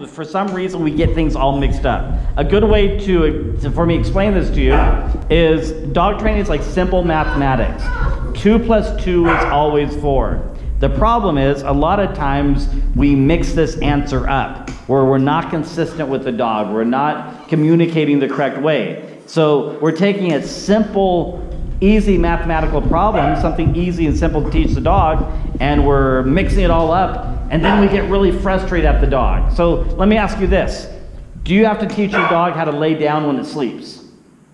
for some reason, we get things all mixed up. A good way for me to explain this to you is dog training is like simple mathematics. 2 + 2 is always 4. The problem is, a lot of times we mix this answer up, where we're not consistent with the dog, we're not communicating the correct way. So we're taking a simple, easy mathematical problem, something easy and simple to teach the dog, and we're mixing it all up, and then we get really frustrated at the dog. So let me ask you this. Do you have to teach your dog how to lay down when it sleeps?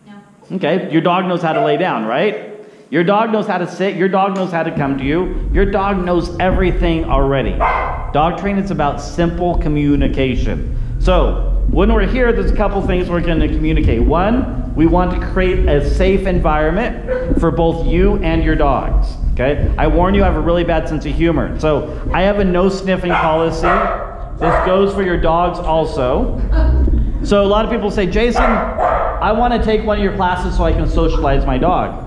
No. Okay, your dog knows how to lay down, right? Your dog knows how to sit, your dog knows how to come to you, your dog knows everything already. Dog training is about simple communication. So when we're here, there's a couple things we're going to communicate. One, we want to create a safe environment for both you and your dogs. Okay? I warn you, I have a really bad sense of humor. So I have a no sniffing policy. This goes for your dogs also. So a lot of people say, Jason, I want to take one of your classes so I can socialize my dog.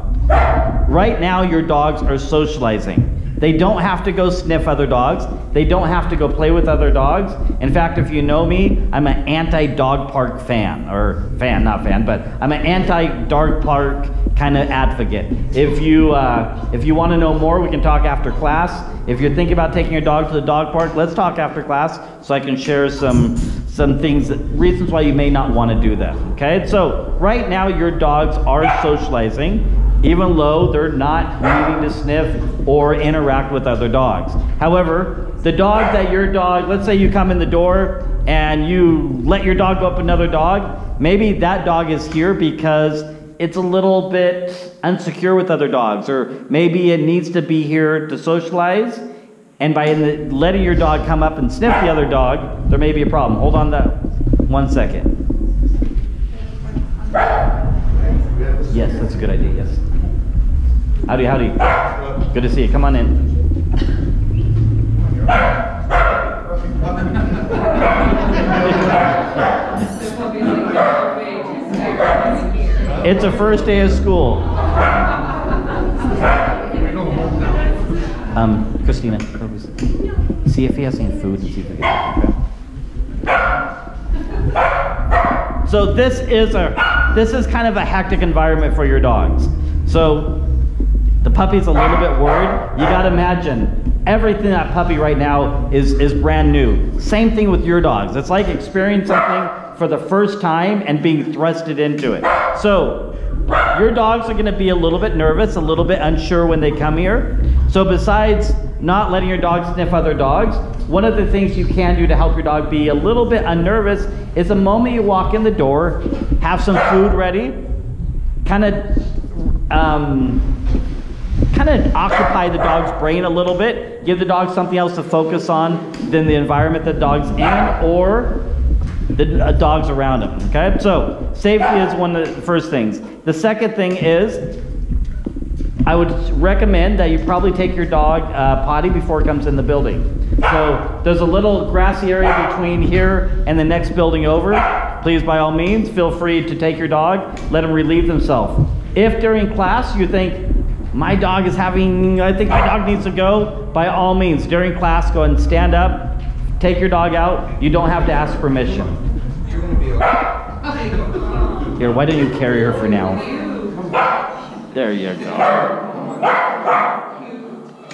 Right now, your dogs are socializing. They don't have to go sniff other dogs. They don't have to go play with other dogs. In fact, if you know me, I'm an anti-dog park fan. Or fan, not fan, but I'm an anti-dog park kind of advocate. If you want to know more, we can talk after class. If you're thinking about taking your dog to the dog park, let's talk after class so I can share some things, reasons why you may not want to do that. Okay, so right now your dogs are socializing, even though they're not needing to sniff or interact with other dogs. However, the dog that your dog, let's say you come in the door and you let your dog go up another dog, maybe that dog is here because it's a little bit insecure with other dogs, or maybe it needs to be here to socialize, and by letting your dog come up and sniff the other dog, there may be a problem. Hold on that 1 second. Yes, that's a good idea, yes. Howdy, howdy. Good to see you. Come on in. It's a first day of school. Christina, see if he has any food and see if we get it. Okay. So this is kind of a hectic environment for your dogs. So the puppy's a little bit worried. You gotta imagine, everything in that puppy right now is brand new. Same thing with your dogs. It's like experiencing something for the first time and being thrusted into it. So your dogs are gonna be a little bit nervous, a little bit unsure when they come here. So besides not letting your dog sniff other dogs, one of the things you can do to help your dog be a little bit unnervous is the moment you walk in the door, have some food ready, kind of occupy the dog's brain a little bit, give the dog something else to focus on than the environment the dog's in or the dogs around him. Okay, so safety is one of the first things. The second thing is, I would recommend that you probably take your dog potty before it comes in the building. So there's a little grassy area between here and the next building over. Please, by all means, feel free to take your dog, let them relieve themselves. If during class you think, I think my dog needs to go, by all means, during class, go ahead and stand up, take your dog out. You don't have to ask permission. You're going to be okay. Here, why don't you carry her for now? There you go.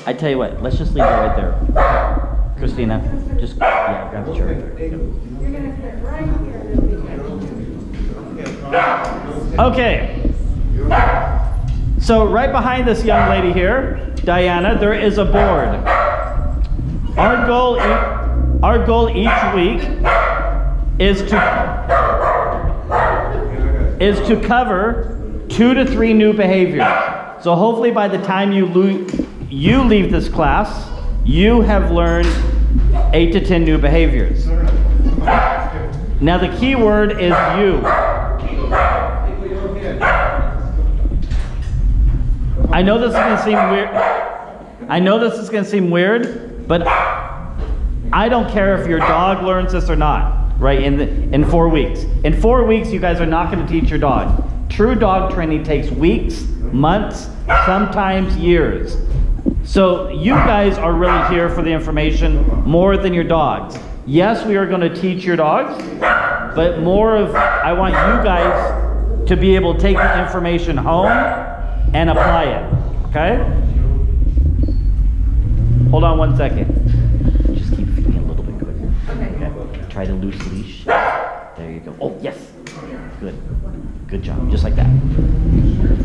I tell you what, let's just leave her right there. Christina, just, yeah, grab the chair right there. You're going to sit right here. Okay. So right behind this young lady here, Diana, there is a board. Our goal each week is to cover 2 to 3 new behaviors. So hopefully by the time you leave this class, you have learned 8 to 10 new behaviors. Now the key word is you. I know this is going to seem weird. I know this is going to seem weird, but I don't care if your dog learns this or not, right, in 4 weeks. In 4 weeks, you guys are not going to teach your dog. True dog training takes weeks, months, sometimes years. So you guys are really here for the information more than your dogs. Yes, we are going to teach your dogs, but more of, I want you guys to be able to take the information home and apply it, okay? Hold on 1 second. Just keep feeding a little bit quicker. Okay. Try to loose leash. There you go. Oh, yes. Good. Good job. Just like that.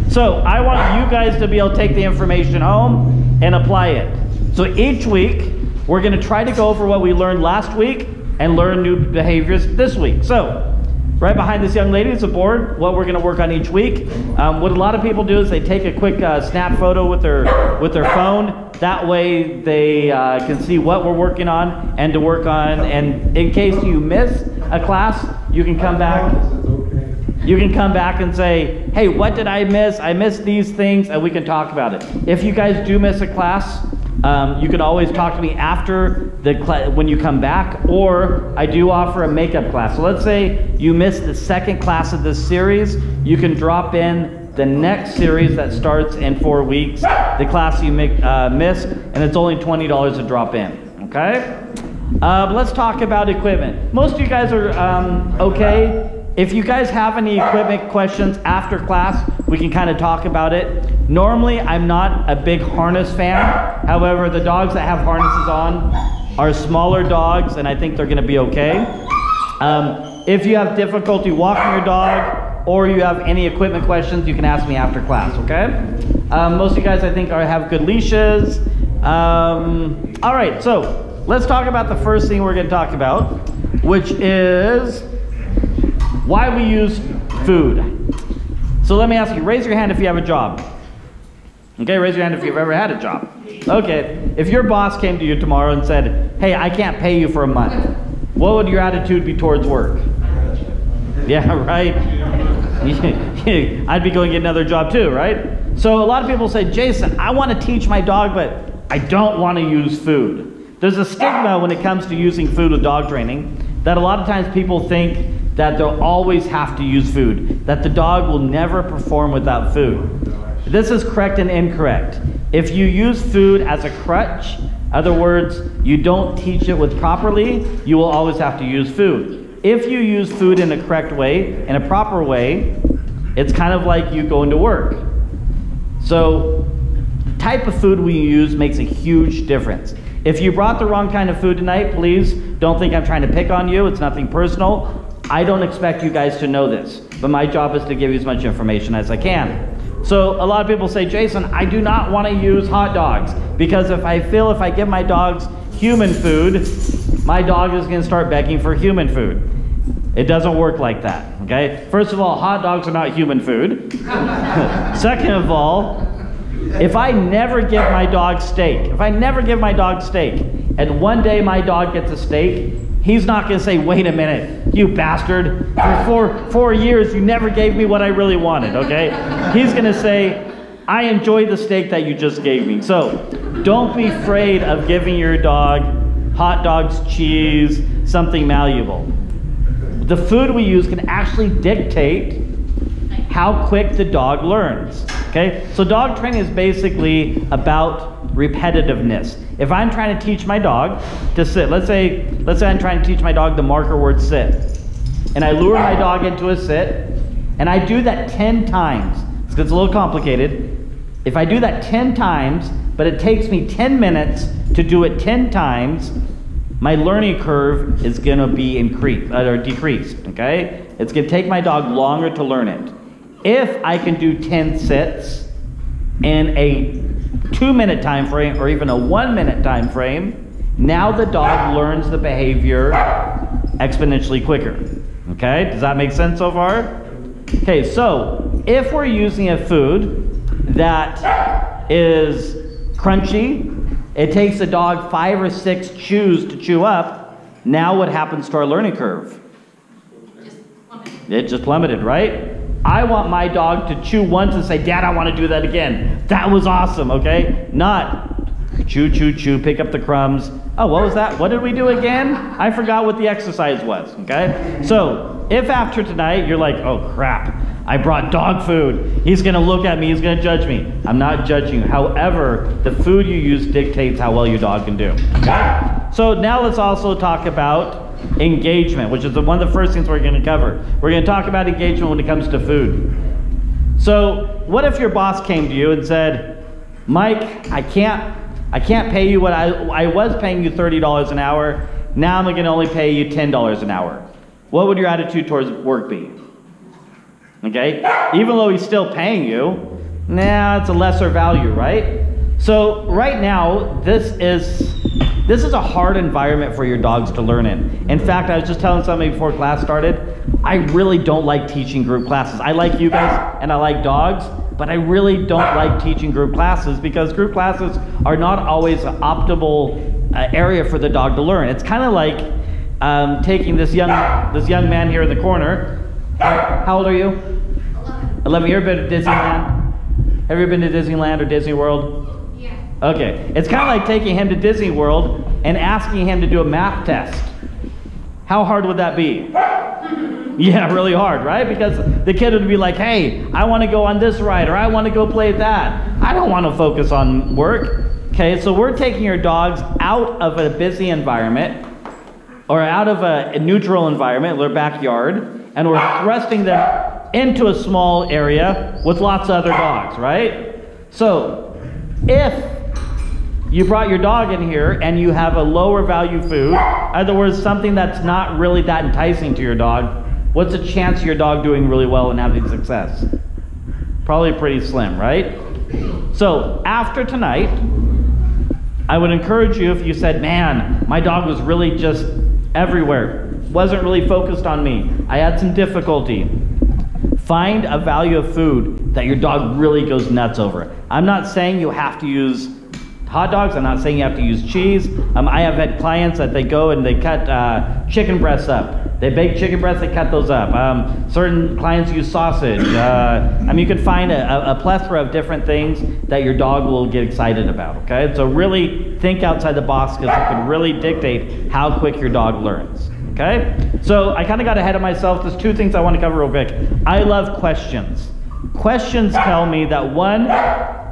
So I want you guys to be able to take the information home and apply it. So each week, we're going to try to go over what we learned last week and learn new behaviors this week. So right behind this young lady is a board, what we're going to work on each week. What a lot of people do is they take a quick snap photo with their phone. That way they can see what we're working on and to work on. And in case you miss a class, you can come back. You can come back and say, hey, what did I miss? I missed these things, and we can talk about it. If you guys do miss a class, you can always talk to me after when you come back, or I do offer a makeup class. So let's say you missed the second class of this series, you can drop in the next series that starts in 4 weeks, the class you missed, and it's only $20 to drop in, okay? Let's talk about equipment. Most of you guys are okay. If you guys have any equipment questions after class, we can kind of talk about it. Normally, I'm not a big harness fan. However, the dogs that have harnesses on are smaller dogs, and I think they're gonna be okay. If you have difficulty walking your dog, or you have any equipment questions, you can ask me after class, okay? Most of you guys, I think, have good leashes. All right, so let's talk about the first thing we're gonna talk about, which is why we use food. So let me ask you, raise your hand if you have a job. Okay, raise your hand if you've ever had a job. Okay, if your boss came to you tomorrow and said, hey, I can't pay you for a month, what would your attitude be towards work? Yeah, right? I'd be going to get another job too, right? So a lot of people say, Jason, I want to teach my dog, but I don't want to use food. There's a stigma when it comes to using food with dog training, that a lot of times people think that they'll always have to use food, that the dog will never perform without food. This is correct and incorrect. If you use food as a crutch, in other words, you don't teach it with properly, you will always have to use food. If you use food in a correct way, in a proper way, it's kind of like you going to work. So the type of food we use makes a huge difference. If you brought the wrong kind of food tonight, please don't think I'm trying to pick on you. It's nothing personal. I don't expect you guys to know this, but my job is to give you as much information as I can. So a lot of people say, Jason, I do not want to use hot dogs because if I give my dogs human food, my dog is going to start begging for human food. It doesn't work like that, okay? First of all, hot dogs are not human food. Second of all, if I never give my dog steak, and one day my dog gets a steak, he's not going to say, wait a minute, you bastard. For 4 years, you never gave me what I really wanted, okay? He's going to say, I enjoy the steak that you just gave me. So don't be afraid of giving your dog hot dogs, cheese, something malleable. The food we use can actually dictate how quick the dog learns, okay? So dog training is basically about repetitiveness. If I'm trying to teach my dog to sit, let's say I'm trying to teach my dog the marker word sit, and I lure my dog into a sit, and I do that 10 times. It's a little complicated. If I do that 10 times, but it takes me 10 minutes to do it 10 times, my learning curve is gonna be decreased, okay? It's gonna take my dog longer to learn it. If I can do 10 sits in a 2-minute time frame or even a 1-minute time frame, now the dog learns the behavior exponentially quicker. Okay, does that make sense so far? Okay, so if we're using a food that is crunchy, it takes a dog 5 or 6 chews to chew up, now what happens to our learning curve? It just plummeted, right? I want my dog to chew once and say, Dad, I want to do that again. That was awesome, okay? Not chew, chew, chew, pick up the crumbs. Oh, what was that? What did we do again? I forgot what the exercise was, okay? So if after tonight you're like, oh crap, I brought dog food. He's gonna look at me, he's gonna judge me. I'm not judging you. However, the food you use dictates how well your dog can do, okay? So now let's also talk about engagement, which is one of the first things we're going to cover. We're going to talk about engagement when it comes to food. So what if your boss came to you and said, Mike, I can't pay you what I was paying you $30 an hour. Now I'm going to only pay you $10 an hour. What would your attitude towards work be? Okay, even though he's still paying you, it's a lesser value, right? So right now, this is a hard environment for your dogs to learn in. In fact, I was just telling somebody before class started, I really don't like teaching group classes. I like you guys and I like dogs, but I really don't like teaching group classes because group classes are not always an optimal area for the dog to learn. It's kind of like taking this young man here in the corner. How old are you? 11. You ever been to Disneyland? Have you ever been to Disneyland or Disney World? Yeah. Okay. It's kind of like taking him to Disney World and asking him to do a math test. How hard would that be? Yeah, really hard, right? Because the kid would be like, hey, I want to go on this ride, or I want to go play that. I don't want to focus on work. Okay, so we're taking your dogs out of a busy environment or out of a neutral environment, their backyard, and we're thrusting them into a small area with lots of other dogs, right? So if you brought your dog in here and you have a lower value food, in other words, something that's not really that enticing to your dog, what's the chance of your dog doing really well and having success? Probably pretty slim, right? So after tonight, I would encourage you, if you said, man, my dog was really just everywhere, wasn't really focused on me, I had some difficulty, find a value of food that your dog really goes nuts over. I'm not saying you have to use hot dogs. I'm not saying you have to use cheese. I have had clients that they go and they cut chicken breasts up. They bake chicken breasts, they cut those up. Certain clients use sausage. You can find a plethora of different things that your dog will get excited about, okay? So really think outside the box because it can really dictate how quick your dog learns, okay? So I kind of got ahead of myself. There's two things I want to cover real quick. I love questions. Questions tell me that, one,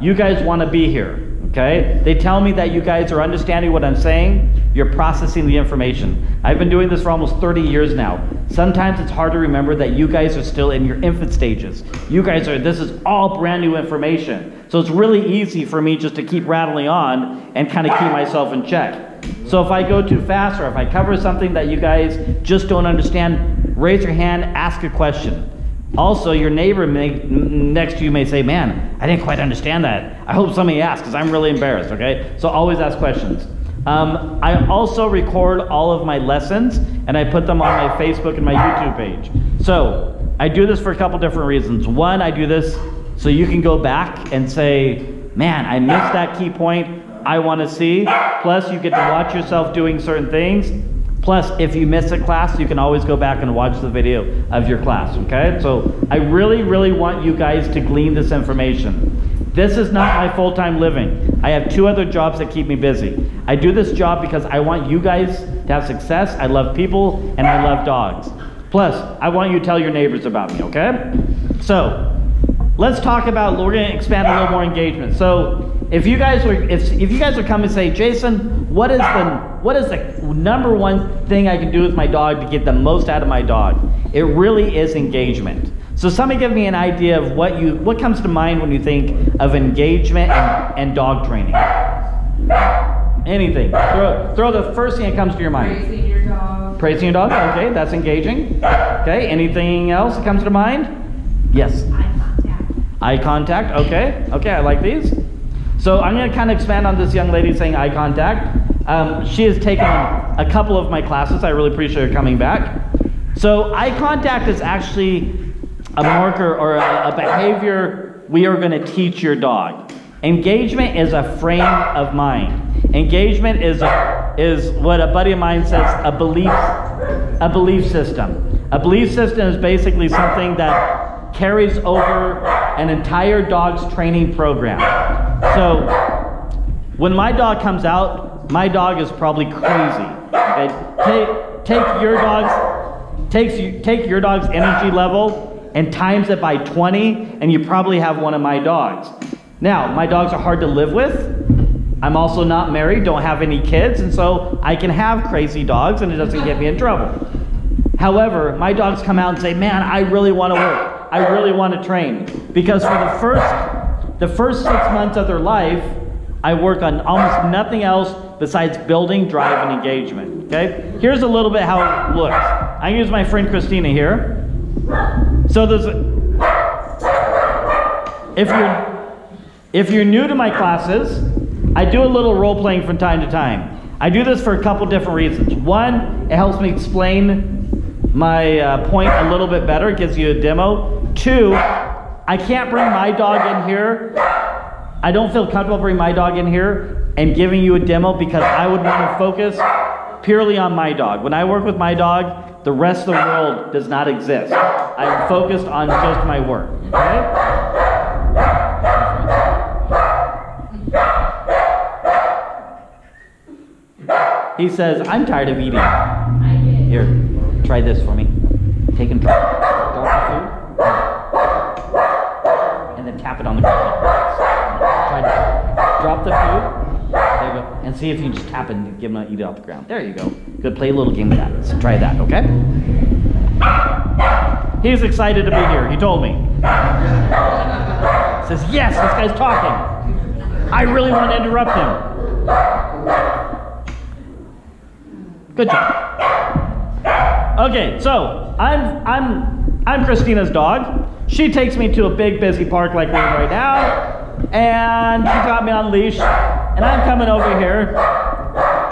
you guys want to be here. Okay? They tell me that you guys are understanding what I'm saying. You're processing the information. I've been doing this for almost 30 years now. Sometimes it's hard to remember that you guys are still in your infant stages. This is all brand new information. So it's really easy for me just to keep rattling on and kind of keep myself in check. So if I go too fast or if I cover something that you guys just don't understand, raise your hand, ask a question. Also, your neighbor next to you may say, man, I didn't quite understand that. I hope somebody asks because I'm really embarrassed, okay? So always ask questions. I also record all of my lessons and I put them on my Facebook and my YouTube page. So I do this for a couple different reasons. One, I do this so you can go back and say, man, I missed that key point I want to see. Plus, you get to watch yourself doing certain things. Plus, if you miss a class, you can always go back and watch the video of your class, okay? So I really, really want you guys to glean this information. This is not my full-time living. I have 2 other jobs that keep me busy. I do this job because I want you guys to have success. I love people and I love dogs. Plus, I want you to tell your neighbors about me, okay? So let's talk about, we're going to expand a little more engagement. So if you guys are coming and say, Jason, what is the number one thing I can do with my dog to get the most out of my dog? It really is engagement. So somebody give me an idea of what comes to mind when you think of engagement and dog training. Anything. Throw the first thing that comes to your mind. Praising your dog. Praising your dog, okay, that's engaging. Okay, anything else that comes to mind? Yes. Eye contact. Eye contact, okay. Okay, I like these. So I'm going to kind of expand on this young lady saying eye contact. She has taken a couple of my classes. I really appreciate her coming back. So eye contact is actually a marker or a behavior we are going to teach your dog. Engagement is a frame of mind. Engagement is what a buddy of mine says, a belief system. A belief system is basically something that carries over an entire dog's training program. So when my dog comes out, my dog is probably crazy. Okay? Take your dog's energy level and times it by 20, and you probably have one of my dogs. Now, my dogs are hard to live with. I'm also not married, don't have any kids, and so I can have crazy dogs and it doesn't get me in trouble. However, my dogs come out and say, man, I really want to work. I really want to train. Because for the first 6 months of their life, I work on almost nothing else besides building, drive, and engagement. Okay? Here's a little bit how it looks. I use my friend Christina here. So if you're new to my classes, I do a little role playing from time to time. I do this for a couple different reasons. One, it helps me explain my point a little bit better. It gives you a demo. Two, I can't bring my dog in here. I don't feel comfortable bringing my dog in here and giving you a demo because I would want to focus purely on my dog. When I work with my dog, the rest of the world does not exist. I'm focused on just my work. Okay? He says, I'm tired of eating. Here, try this for me. Take and drop the food. And then tap it on the ground. Try to drop the food. There you go. And see if you can just tap it and give him a eat it off the ground. There you go. Good. Play a little game with that. So try that, okay? He's excited to be here. He told me. Says, yes, this guy's talking. I really want to interrupt him. Good job. Okay, so I'm Christina's dog. She takes me to a big busy park like we're in right now, and she got me on leash, and I'm coming over here,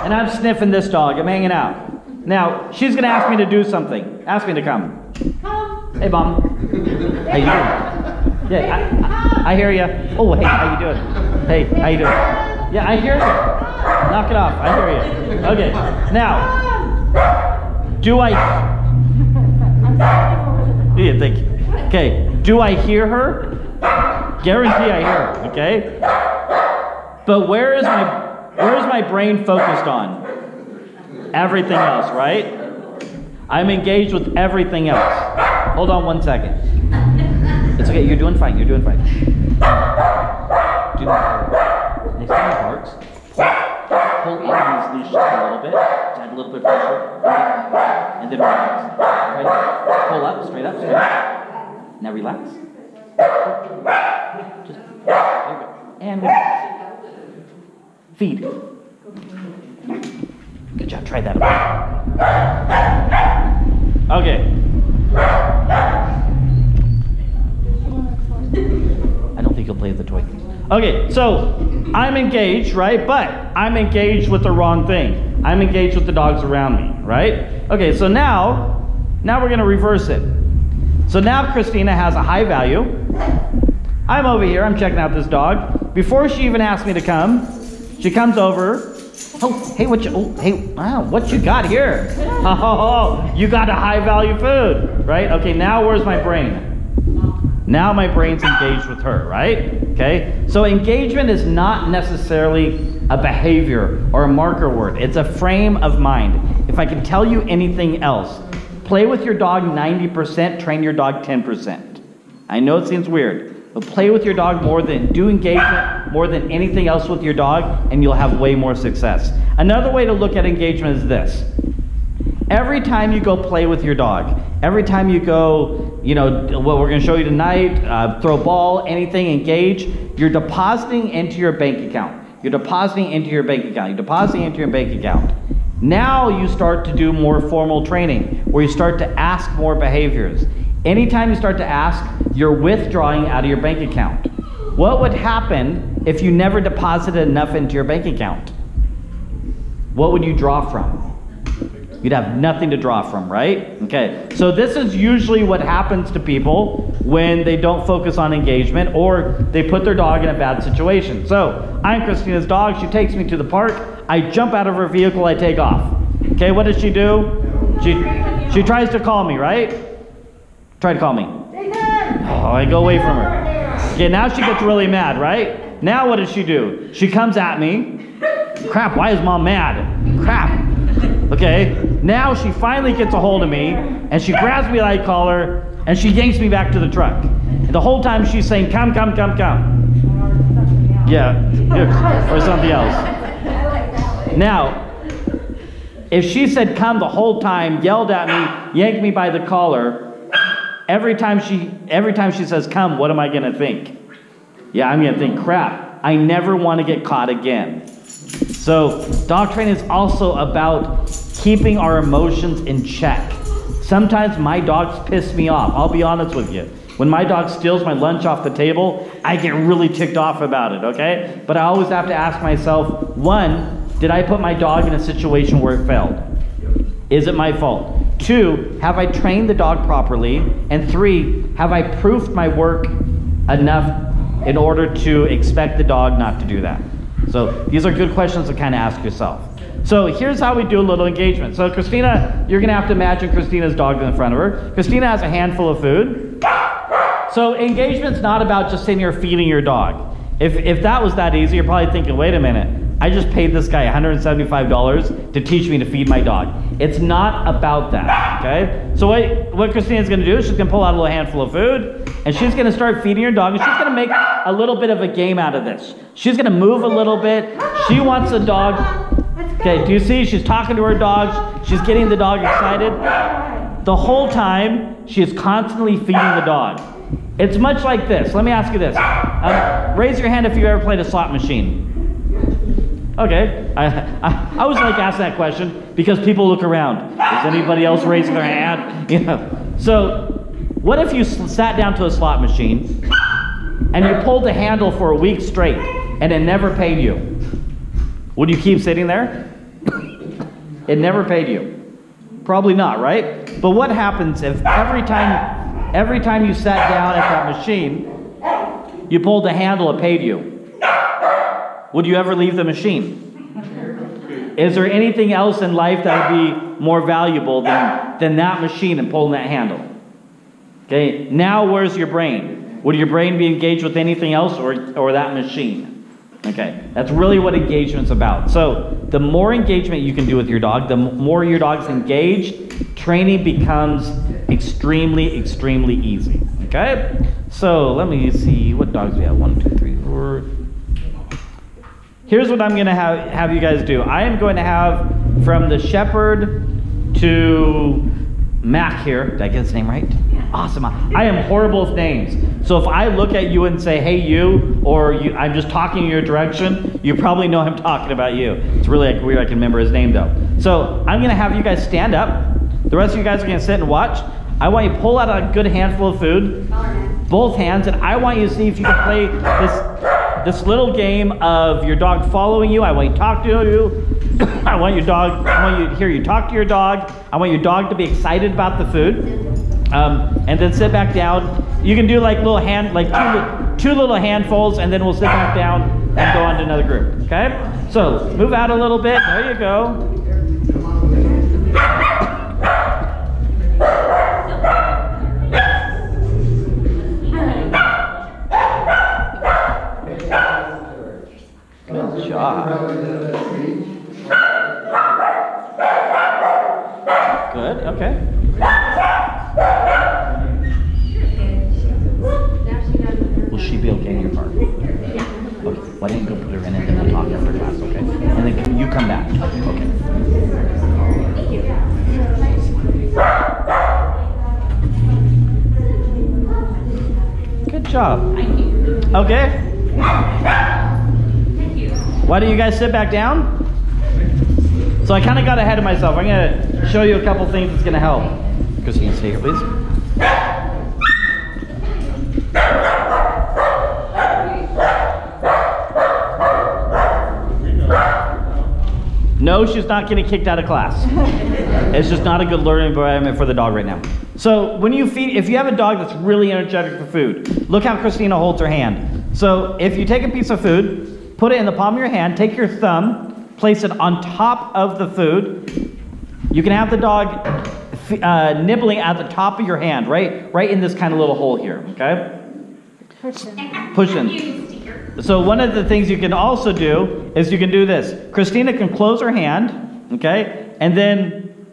and I'm sniffing this dog. I'm hanging out. Now she's gonna ask me to do something. Ask me to come. Come. Hey, Mom. How you doing? Yeah, I hear you. Oh, hey, how you doing? Hey, how you doing? Yeah, I hear you. Knock it off. I hear you. Okay. Now, do I? Yeah, thank you. Okay. Do I hear her? Guarantee I hear her. Okay. But where is my brain focused on? Everything else, right? I'm engaged with everything else. Hold on 1 second. It's okay. You're doing fine. You're doing fine. Next time he barks, pull in his leash just a little bit, just add a little bit of pressure, and then relax. Right? Pull up, straight up, straight up. Now relax. Just, there you go. And relax. Feed. Good job, try that. Okay. I don't think he'll play with the toy. Okay, so I'm engaged, right? But I'm engaged with the wrong thing. I'm engaged with the dogs around me, right? Okay, so now we're gonna reverse it. So now Christina has a high value. I'm over here, I'm checking out this dog. Before she even asks me to come, she comes over. Oh, hey, what you got here? Oh, you got a high value food, right? Okay, now where's my brain? Now my brain's engaged with her, right? Okay, so engagement is not necessarily a behavior or a marker word. It's a frame of mind. If I can tell you anything else, play with your dog 90%, train your dog 10%. I know it seems weird, but play with your dog do engagement more than anything else with your dog, and you'll have way more success. Another way to look at engagement is this. Every time you go play with your dog, every time you go, what we're going to show you tonight, throw ball, anything, engage, you're depositing into your bank account. You're depositing into your bank account. You're depositing into your bank account. Now you start to do more formal training where you start to ask more behaviors. Anytime you start to ask, you're withdrawing out of your bank account. What would happen if you never deposited enough into your bank account? What would you draw from? You'd have nothing to draw from, right? Okay, so this is usually what happens to people when they don't focus on engagement or they put their dog in a bad situation. So, I'm Christina's dog. She takes me to the park. I jump out of her vehicle. I take off. Okay, what does she do? She tries to call me, right? Try to call me. Oh, I go away from her. Okay, now she gets really mad, right? Now what does she do? She comes at me. Crap, why is Mom mad? Crap. Okay, now she finally gets a hold of me, and she grabs me like collar, and she yanks me back to the truck. And the whole time she's saying, come, come, come, come. Yeah, or something else. Now, if she said come the whole time, yelled at me, yanked me by the collar, every time she says come, what am I gonna think? Yeah, I'm gonna think, crap, I never wanna get caught again. So dog training is also about keeping our emotions in check. Sometimes my dogs piss me off, I'll be honest with you. When my dog steals my lunch off the table, I get really ticked off about it, okay? But I always have to ask myself, one, did I put my dog in a situation where it failed? Is it my fault? Two, have I trained the dog properly? And three, have I proofed my work enough in order to expect the dog not to do that? So these are good questions to kind of ask yourself. So here's how we do a little engagement. So Christina, you're gonna have to imagine Christina's dog in front of her. Christina has a handful of food. So engagement's not about just sitting here feeding your dog. If that was that easy, you're probably thinking, wait a minute, I just paid this guy $175 to teach me to feed my dog. It's not about that, okay? So what Christina's gonna do is she's gonna pull out a little handful of food and she's gonna start feeding her dog and she's gonna make a little bit of a game out of this. She's gonna move a little bit. She wants the dog. Okay, do you see? She's talking to her dog. She's getting the dog excited. The whole time, she is constantly feeding the dog. It's much like this. Let me ask you this. Raise your hand if you've ever played a slot machine. Okay, I always like asking that question because people look around. Is anybody else raising their hand? You know. So, what if you sat down to a slot machine and you pulled the handle for a week straight and it never paid you? Would you keep sitting there? It never paid you. Probably not, right? But what happens if every time you sat down at that machine, you pulled the handle, it paid you? Would you ever leave the machine? Is there anything else in life that would be more valuable than that machine and pulling that handle? Okay, now where's your brain? Would your brain be engaged with anything else or that machine? Okay, that's really what engagement's about. So the more engagement you can do with your dog, the more your dog's engaged, training becomes extremely, extremely easy. Okay, so let me see, what dogs we have? 1, 2, 3, 4. Here's what I'm gonna have you guys do. I am going to have from the shepherd to Mac here. Did I get his name right? Awesome. I am horrible with names. So if I look at you and say, hey you, or I'm just talking in your direction, you probably know I'm talking about you. It's really like weird I can remember his name though. So I'm gonna have you guys stand up. The rest of you guys are gonna sit and watch. I want you to pull out a good handful of food, both hands, and I want you to see if you can play this little game of your dog following you. I want you to talk to you. I want you to hear you talk to your dog. I want your dog to be excited about the food. And then sit back down. You can do like little two little handfuls, and then we'll sit back down and go on to another group. Okay? So move out a little bit. There you go. Good job. Good. Okay. Will she be okay in your car? Yeah. Okay. Why don't you go put her in and then we'll talk after class, okay? And then you come back. Okay. Good job. Thank you. Okay. Thank you. Why don't you guys sit back down? So I kind of got ahead of myself. I'm going to show you a couple things that's going to help. Christine, stay here, please. No, she's not getting kicked out of class. It's just not a good learning environment for the dog right now. So when you feed, if you have a dog that's really energetic for food, look how Christina holds her hand. So if you take a piece of food, put it in the palm of your hand, take your thumb, place it on top of the food. You can have the dog nibbling at the top of your hand, right in this kind of little hole here, okay? Push in. So one of the things you can also do is you can do this. Christina can close her hand, okay? And then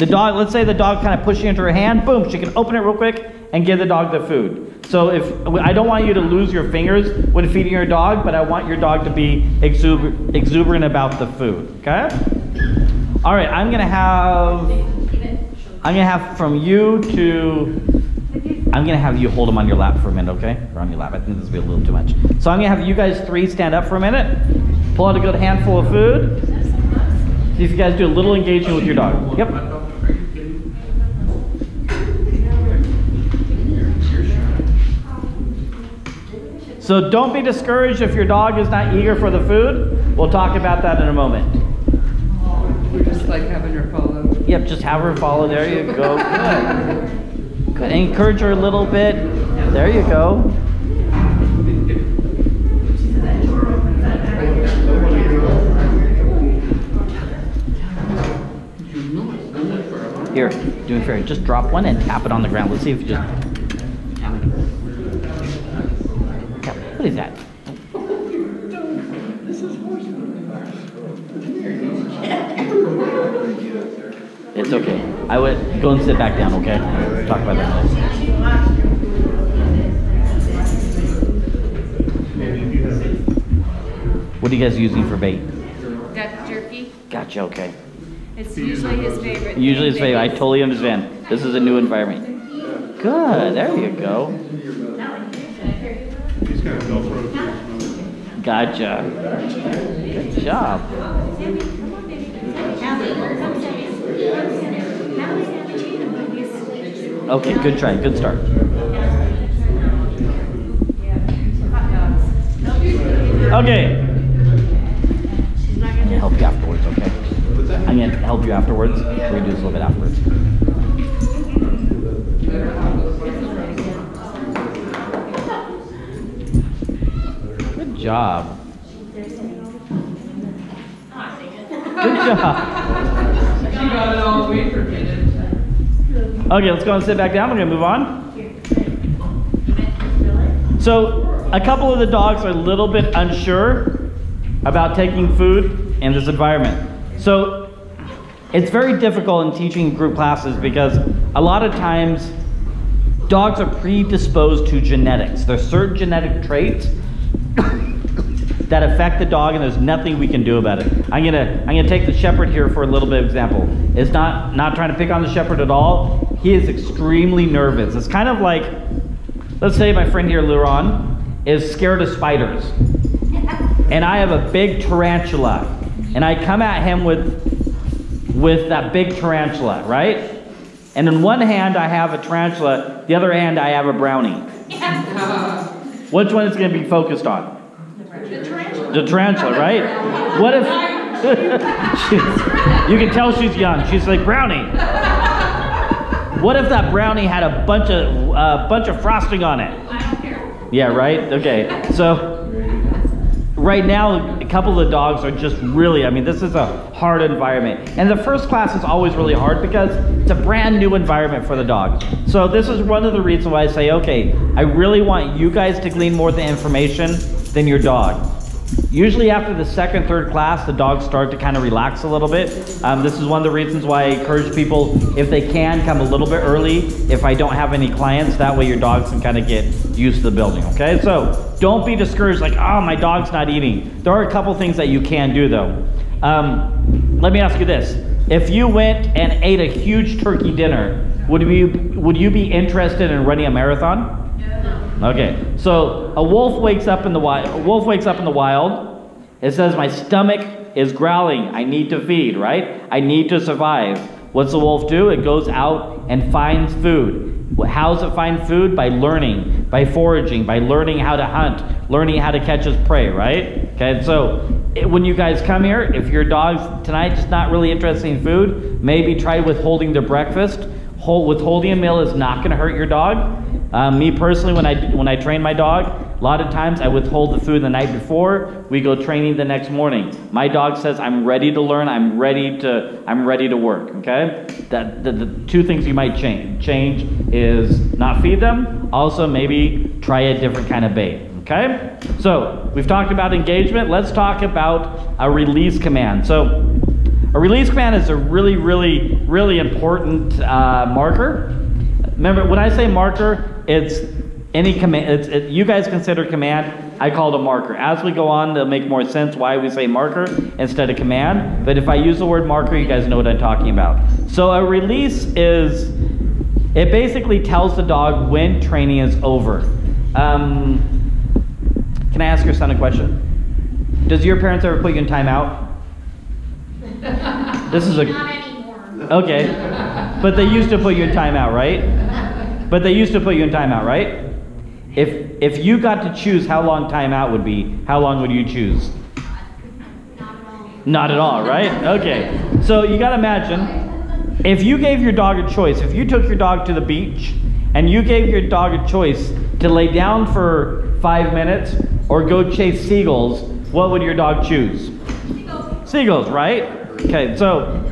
the dog, let's say the dog kind of pushing into her hand, boom, she can open it real quick and give the dog the food. So I don't want you to lose your fingers when feeding your dog, but I want your dog to be exuberant about the food, okay? All right, I'm gonna have from you to, I'm gonna have you hold them on your lap for a minute, okay? Or on your lap, I think this will be a little too much. So I'm gonna have you guys 3 stand up for a minute, pull out a good handful of food. See if you guys do a little engaging with your dog. Yep. So don't be discouraged if your dog is not eager for the food. We'll talk about that in a moment. We're just like having her follow. Yep, just have her follow. There you go. Good. Good. Encourage her a little bit. There you go. Here, do me a favor. Just drop one and tap it on the ground. Let's see if you just. What is that? It's okay. I would go and sit back down, okay? We'll talk about that later. What are you guys using for bait? Duck jerky. Gotcha, okay. It's usually his favorite. Usually his favorite. I totally understand. This is a new environment. Good. There you go. Gotcha. Good job. Okay, good try. Good start. Okay. I'm gonna help you afterwards, okay? I'm gonna help you afterwards. We're gonna do this a little bit afterwards. Good job. Good job. She got it all the way for kids. Okay, let's go and sit back down. We're gonna move on. So, a couple of the dogs are a little bit unsure about taking food in this environment. So, it's very difficult in teaching group classes because a lot of times dogs are predisposed to genetics. There's certain genetic traits that affect the dog, and there's nothing we can do about it. I'm gonna take the shepherd here for a little bit of example. It's not trying to pick on the shepherd at all. He is extremely nervous. It's kind of like, let's say my friend here, Luron, is scared of spiders, and I have a big tarantula, and I come at him with that big tarantula, right? And in one hand I have a tarantula, the other hand I have a brownie. Which one is going to be focused on? The tarantula, right? What if you can tell she's young. She's like, brownie. What if that brownie had a bunch of frosting on it? I don't care. Yeah, right? Okay. So right now, a couple of the dogs are just really, I mean, this is a hard environment. And the first class is always really hard because it's a brand new environment for the dog. So this is one of the reasons why I say, okay, I really want you guys to glean more of the information than your dog. Usually after the second, third class, the dogs start to kind of relax a little bit. This is one of the reasons why I encourage people, if they can, come a little bit early if I don't have any clients. That way your dogs can kind of get used to the building, okay? So don't be discouraged like, oh, my dog's not eating. There are a couple things that you can do though. Let me ask you this. If you went and ate a huge turkey dinner, would you be interested in running a marathon? Okay, so a wolf wakes up in the wild. It says, my stomach is growling. I need to feed, right? I need to survive. What's the wolf do? It goes out and finds food. How does it find food? By learning, by foraging, by learning how to hunt, learning how to catch its prey, right? Okay, so when you guys come here, if your dog's tonight just not really interested in food, maybe try withholding their breakfast. Withholding a meal is not going to hurt your dog. Me personally, when I train my dog, a lot of times I withhold the food the night before. We go training the next morning. My dog says, "I'm ready to learn. I'm ready to work." Okay. The two things you might change is not feed them. Also, maybe try a different kind of bait. Okay. So we've talked about engagement. Let's talk about a release command. So A release command is a really, really, really important marker. Remember, when I say marker, it's any command. You guys consider command. I call it a marker. As we go on, it'll make more sense why we say marker instead of command. But if I use the word marker, you guys know what I'm talking about. So a release is, it basically tells the dog when training is over. Can I ask your son a question? Does your parents ever put you in timeout? This is a... Not anymore. Okay. But they used to put you in timeout, right? But they used to put you in timeout, right? If you got to choose how long timeout would be, how long would you choose? Not at all. Not at all, right? Okay. So you got to imagine, if you gave your dog a choice, if you took your dog to the beach and you gave your dog a choice to lay down for 5 minutes or go chase seagulls, what would your dog choose? Seagulls, right? Okay, so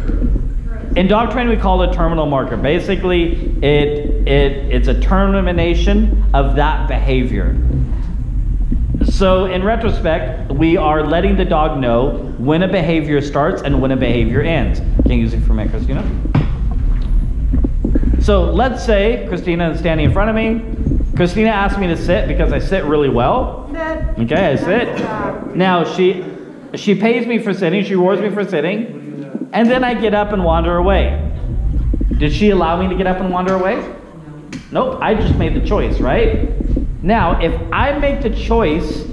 in dog training we call it a terminal marker. Basically, it's a termination of that behavior. So in retrospect, we are letting the dog know when a behavior starts and when a behavior ends. Can you use it for me, Christina? So let's say Christina is standing in front of me. Christina asked me to sit because I sit really well. Sit. Okay, I sit. Now she pays me for sitting, she rewards me for sitting, and then I get up and wander away. Did she allow me to get up and wander away? Nope, I just made the choice, right? Now, if I make the choice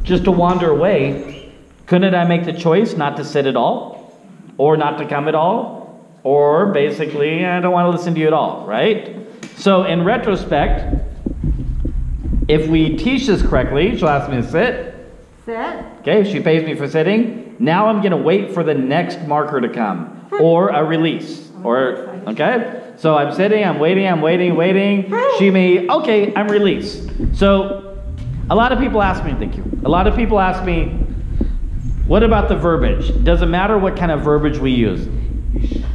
just to wander away, couldn't I make the choice not to sit at all? Or not to come at all? Or basically, I don't want to listen to you at all, right? So in retrospect, if we teach this correctly, she'll ask me to sit. Sit. Okay, she pays me for sitting. Now I'm going to wait for the next marker to come, or a release, or, okay? So I'm sitting, I'm waiting. She may, okay, I'm released. So a lot of people ask me, thank you. A lot of people ask me, what about the verbiage? Does it matter what kind of verbiage we use?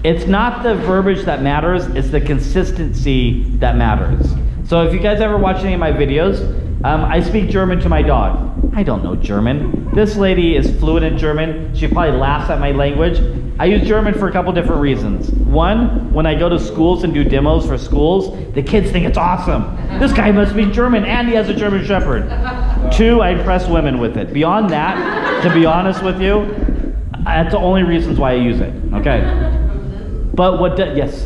It's not the verbiage that matters, it's the consistency that matters. So if you guys ever watch any of my videos, I speak German to my dog. I don't know German. This lady is fluent in German. She probably laughs at my language. I use German for a couple different reasons. One, when I go to schools and do demos for schools, the kids think it's awesome. This guy must speak German and he has a German Shepherd. Two, I impress women with it. Beyond that, to be honest with you, that's the only reasons why I use it, okay? But what, yes?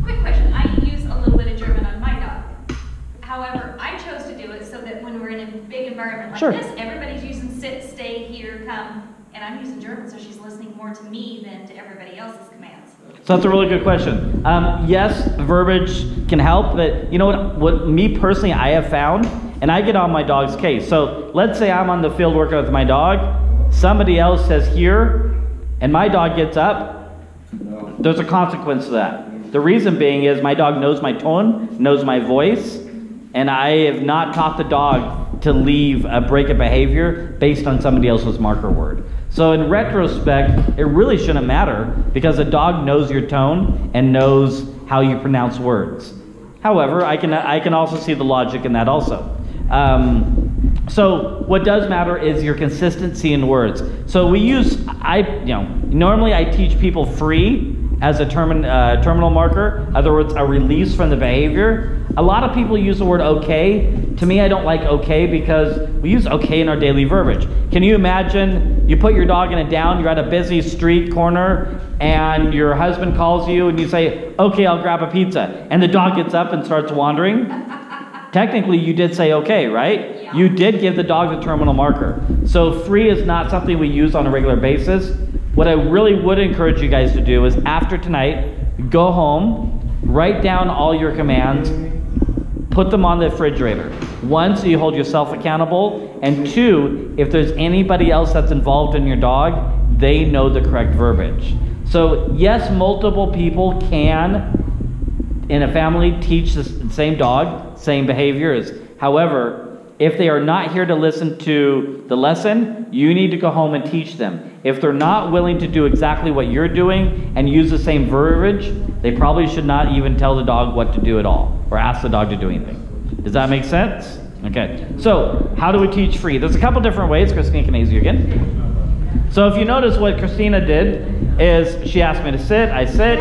Quick question. I use a little bit of German on my dog. However, I chose to do it so that when we're in a big environment like Sure. this, everybody's using sit, stay, here, come, and I'm using German, so she's listening more to me than to everybody else's commands. So that's a really good question. Yes, verbiage can help, but you know what me personally I have found, and I get on my dog's case. So let's say I'm on the field working with my dog, somebody else says here, and my dog gets up, there's a consequence to that. The reason being is my dog knows my tone, knows my voice, and I have not taught the dog to leave a break of behavior based on somebody else's marker word. So in retrospect, it really shouldn't matter because the dog knows your tone and knows how you pronounce words. However, I can also see the logic in that also. So what does matter is your consistency in words. So we use, normally I teach people free as a terminal marker. In other words, a release from the behavior. A lot of people use the word okay. To me, I don't like okay because we use okay in our daily verbiage. Can you imagine you put your dog in a down, you're at a busy street corner, and your husband calls you and you say, okay, I'll grab a pizza. And the dog gets up and starts wandering. Technically, you did say okay, right? Yeah. You did give the dog the terminal marker. So free is not something we use on a regular basis. What I really would encourage you guys to do is after tonight, go home, write down all your commands, put them on the refrigerator. One, so you hold yourself accountable, and two, if there's anybody else that's involved in your dog, they know the correct verbiage. So yes, multiple people can, in a family, teach the same dog, same behaviors. However, if they are not here to listen to the lesson, you need to go home and teach them. If they're not willing to do exactly what you're doing and use the same verbiage, they probably should not even tell the dog what to do at all, or ask the dog to do anything. Does that make sense? Okay, so how do we teach free? There's a couple different ways. Christina, can I use you again? So if you notice what Christina did is she asked me to sit, I sit,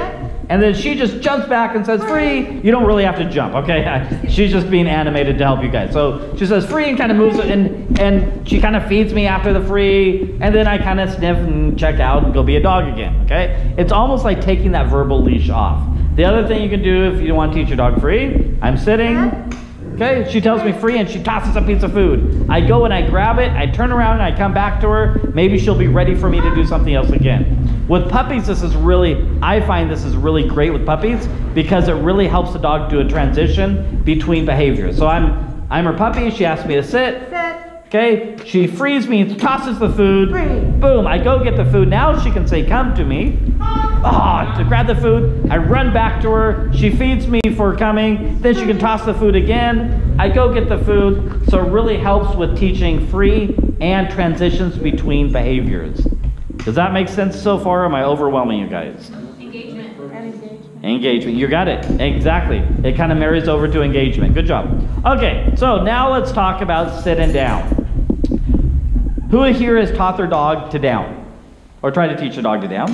and then she just jumps back and says free. You don't really have to jump, okay? She's just being animated to help you guys. So she says free and kind of moves it, and she kind of feeds me after the free, and then I kind of sniff and check out and go be a dog again, okay? It's almost like taking that verbal leash off. The other thing you can do if you want to teach your dog free, I'm sitting, okay? She tells me free and she tosses a piece of food. I go and I grab it, I turn around and I come back to her. Maybe she'll be ready for me to do something else again. With puppies, I find this is really great with puppies because it really helps the dog do a transition between behaviors. So I'm her puppy, she asks me to sit. Okay, she frees me, tosses the food. Boom, I go get the food. Now she can say, come to me. To grab the food, I run back to her. She feeds me for coming. Then she can toss the food again. I go get the food. So it really helps with teaching free and transitions between behaviors. Does that make sense so far? Or am I overwhelming you guys? Engagement. Engagement, you got it. Exactly. It kind of marries over to engagement. Good job. Okay, so now let's talk about sit and down. Who here has taught their dog to down? Or tried to teach a dog to down?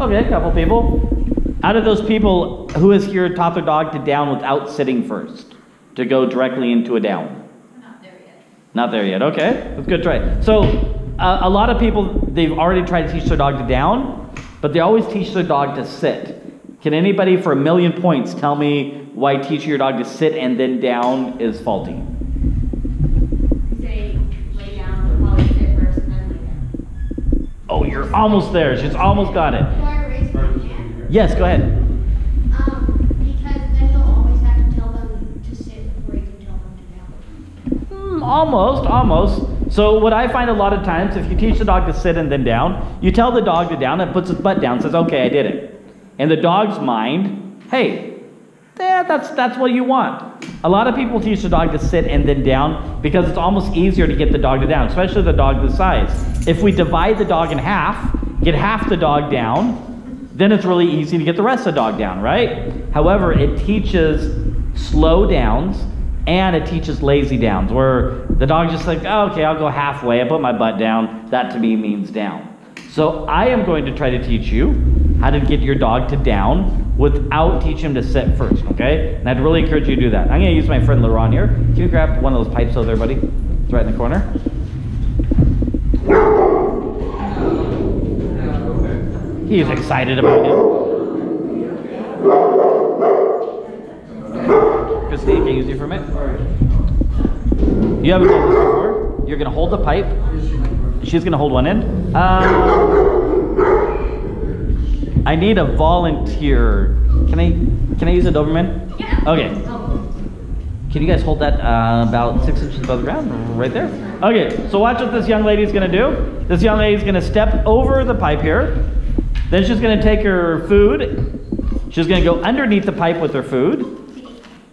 Okay, a couple people. Out of those people, who has here taught their dog to down without sitting first? To go directly into a down? Not there yet. Not there yet, okay. That's a good try. So, a lot of people, they've already tried to teach their dog to down, but they always teach their dog to sit. Can anybody for 1,000,000 points tell me why teaching your dog to sit and then down is faulty? Say lay down, while you sit first and then lay down. Oh, you're almost there. She's almost got it. Do I raise my hand? Yes, go ahead. Because then you'll always have to tell them to sit before you can tell them to down. Almost. So what I find a lot of times, if you teach the dog to sit and then down, you tell the dog to down, it puts its butt down, says, okay, I did it. In the dog's mind, hey, that's what you want. A lot of people teach the dog to sit and then down because it's almost easier to get the dog to down, especially the dog this size. If we divide the dog in half, get half the dog down, then it's really easy to get the rest of the dog down, right? However, it teaches slow downs and it teaches lazy downs, where the dog's just like, oh, okay, I'll go halfway, I put my butt down, that to me means down. So I am going to try to teach you how to get your dog to down without teaching him to sit first, okay? And I'd really encourage you to do that. I'm gonna use my friend LaRon here. Can you grab one of those pipes over there, buddy? It's right in the corner. He's excited about it. Christine, can you use you for a minute? You haven't done this before. You're gonna hold the pipe. She's gonna hold one end. I need a volunteer. Can I use a Doberman? Yeah. Okay. Can you guys hold that about 6 inches above the ground, right there? Okay. So watch what this young lady's gonna do. This young lady's gonna step over the pipe here. Then she's gonna take her food. She's gonna go underneath the pipe with her food.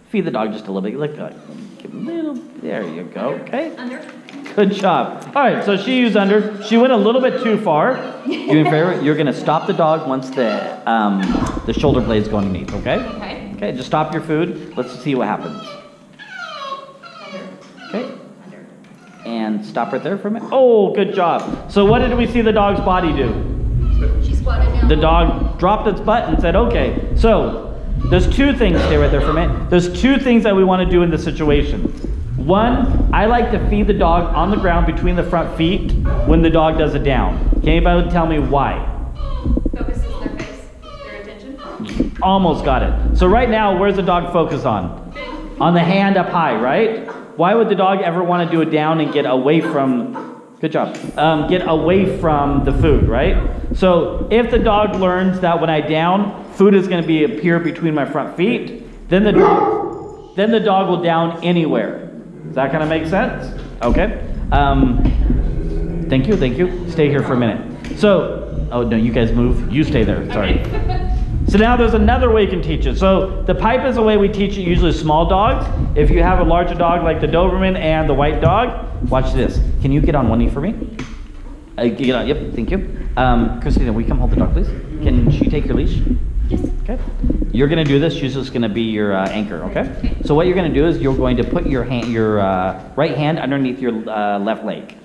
Feed the dog just a little bit. Like give a little. There you go. Okay. Under. Good job. All right, so she used under. She went a little bit too far. Doing favor, you're gonna stop the dog once the shoulder blade's going underneath. Okay. Okay. Okay. Just stop your food. Let's see what happens. Okay. Under. And stop right there for a minute. Oh, good job. So what did we see the dog's body do? She squatted down. The dog dropped its butt and said, "Okay." So there's two things. Stay right there for a minute. There's two things that we want to do in this situation. One, I like to feed the dog on the ground between the front feet when the dog does it down. Can anybody tell me why? Focuses their face, their attention. Almost got it. So right now, where's the dog focused on? On the hand up high, right? Why would the dog ever want to do it down and get away from, good job, get away from the food, right? So if the dog learns that when I down, food is going to appear between my front feet, then the dog will down anywhere. Does that kind of make sense? Okay. Thank you. Stay here for a minute. So, oh no, you guys move. You stay there, sorry. Okay. So now there's another way you can teach it. So the pipe is a way we teach it, usually small dogs. If you have a larger dog like the Doberman and the white dog, watch this. Can you get on one knee for me? Get on, yep, thank you. Christina, will you come hold the dog, please? Can she take your leash? Yes. Okay. You're going to do this. She's just going to be your anchor, okay? So what you're going to do is you're going to put your right hand underneath your left leg.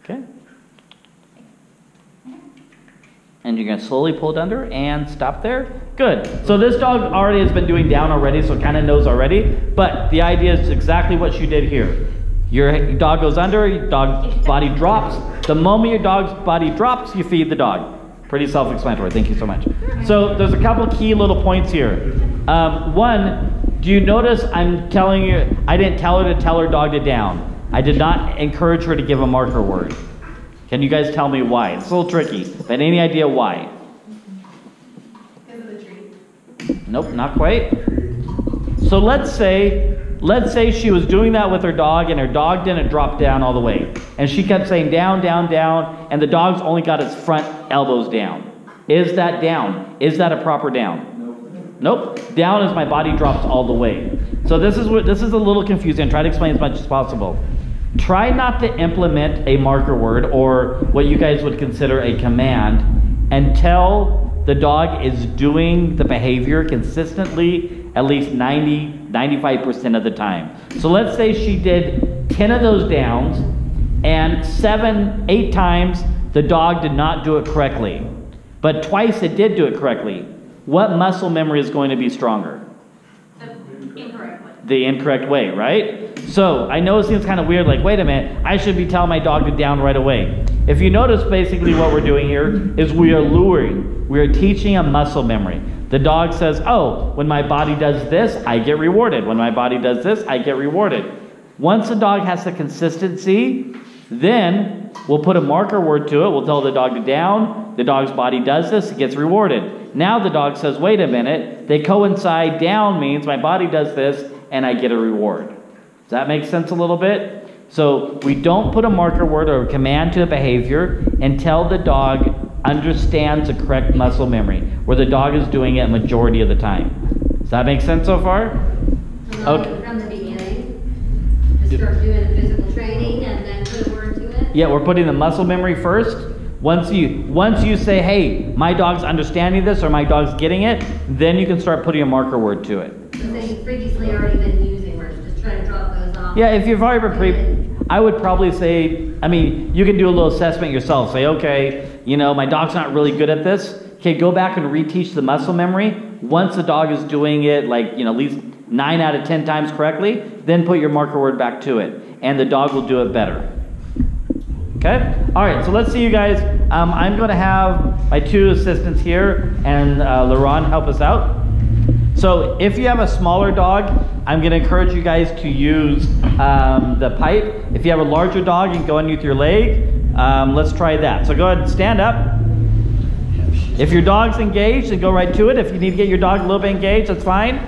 Okay? And you're gonna slowly pull it under and stop there. Good. So this dog already has been doing down already, so it kind of knows already. But the idea is exactly what you did here. Your dog goes under, your dog's body drops. The moment your dog's body drops, you feed the dog. Pretty self-explanatory, thank you so much. So there's a couple key little points here. One, do you notice I'm telling you, I didn't tell her to tell her dog to down. I did not encourage her to give a marker word. Can you guys tell me why? It's a little tricky, but any idea why? Because of the tree. Nope, not quite. So let's say she was doing that with her dog and her dog didn't drop down all the way. And she kept saying down, down, down, and the dog's only got its front elbows down. Is that down? Is that a proper down? Nope. Down is my body drops all the way. So this is a little confusing. Try to explain as much as possible. Try not to implement a marker word or what you guys would consider a command until the dog is doing the behavior consistently at least 95% of the time. So let's say she did 10 of those downs and 8 times the dog did not do it correctly, but twice it did do it correctly. What muscle memory is going to be stronger? The incorrect way. The incorrect way, right? So I know it seems kind of weird, like, wait a minute, I should be telling my dog to down right away. If you notice, basically what we're doing here is we are luring. We are teaching a muscle memory. The dog says, oh, when my body does this, I get rewarded. When my body does this, I get rewarded. Once the dog has the consistency, then we'll put a marker word to it. We'll tell the dog to down. The dog's body does this, it gets rewarded. Now the dog says, wait a minute, they coincide. Down means my body does this and I get a reward. Does that make sense a little bit? So we don't put a marker word or a command to a behavior until the dog understands the correct muscle memory, where the dog is doing it a majority of the time. Does that make sense so far? Okay. From the beginning, to start doing the physical training and then put a word to it? Yeah, we're putting the muscle memory first. Once you say, hey, my dog's understanding this or my dog's getting it, then you can start putting a marker word to it. So you've previously already been using words, just trying to drop those off. Yeah, if you've already been I would probably say, I mean, you can do a little assessment yourself. Say, okay, you know, my dog's not really good at this. Okay, go back and reteach the muscle memory. Once the dog is doing it, like, you know, at least 9 out of 10 times correctly, then put your marker word back to it, and the dog will do it better. Okay? All right, so let's see you guys. I'm going to have my 2 assistants here and LaRon help us out. So if you have a smaller dog, I'm going to encourage you guys to use the pipe. If you have a larger dog, you can go underneath your leg. Let's try that. So go ahead and stand up. If your dog's engaged, then go right to it. If you need to get your dog a little bit engaged, that's fine.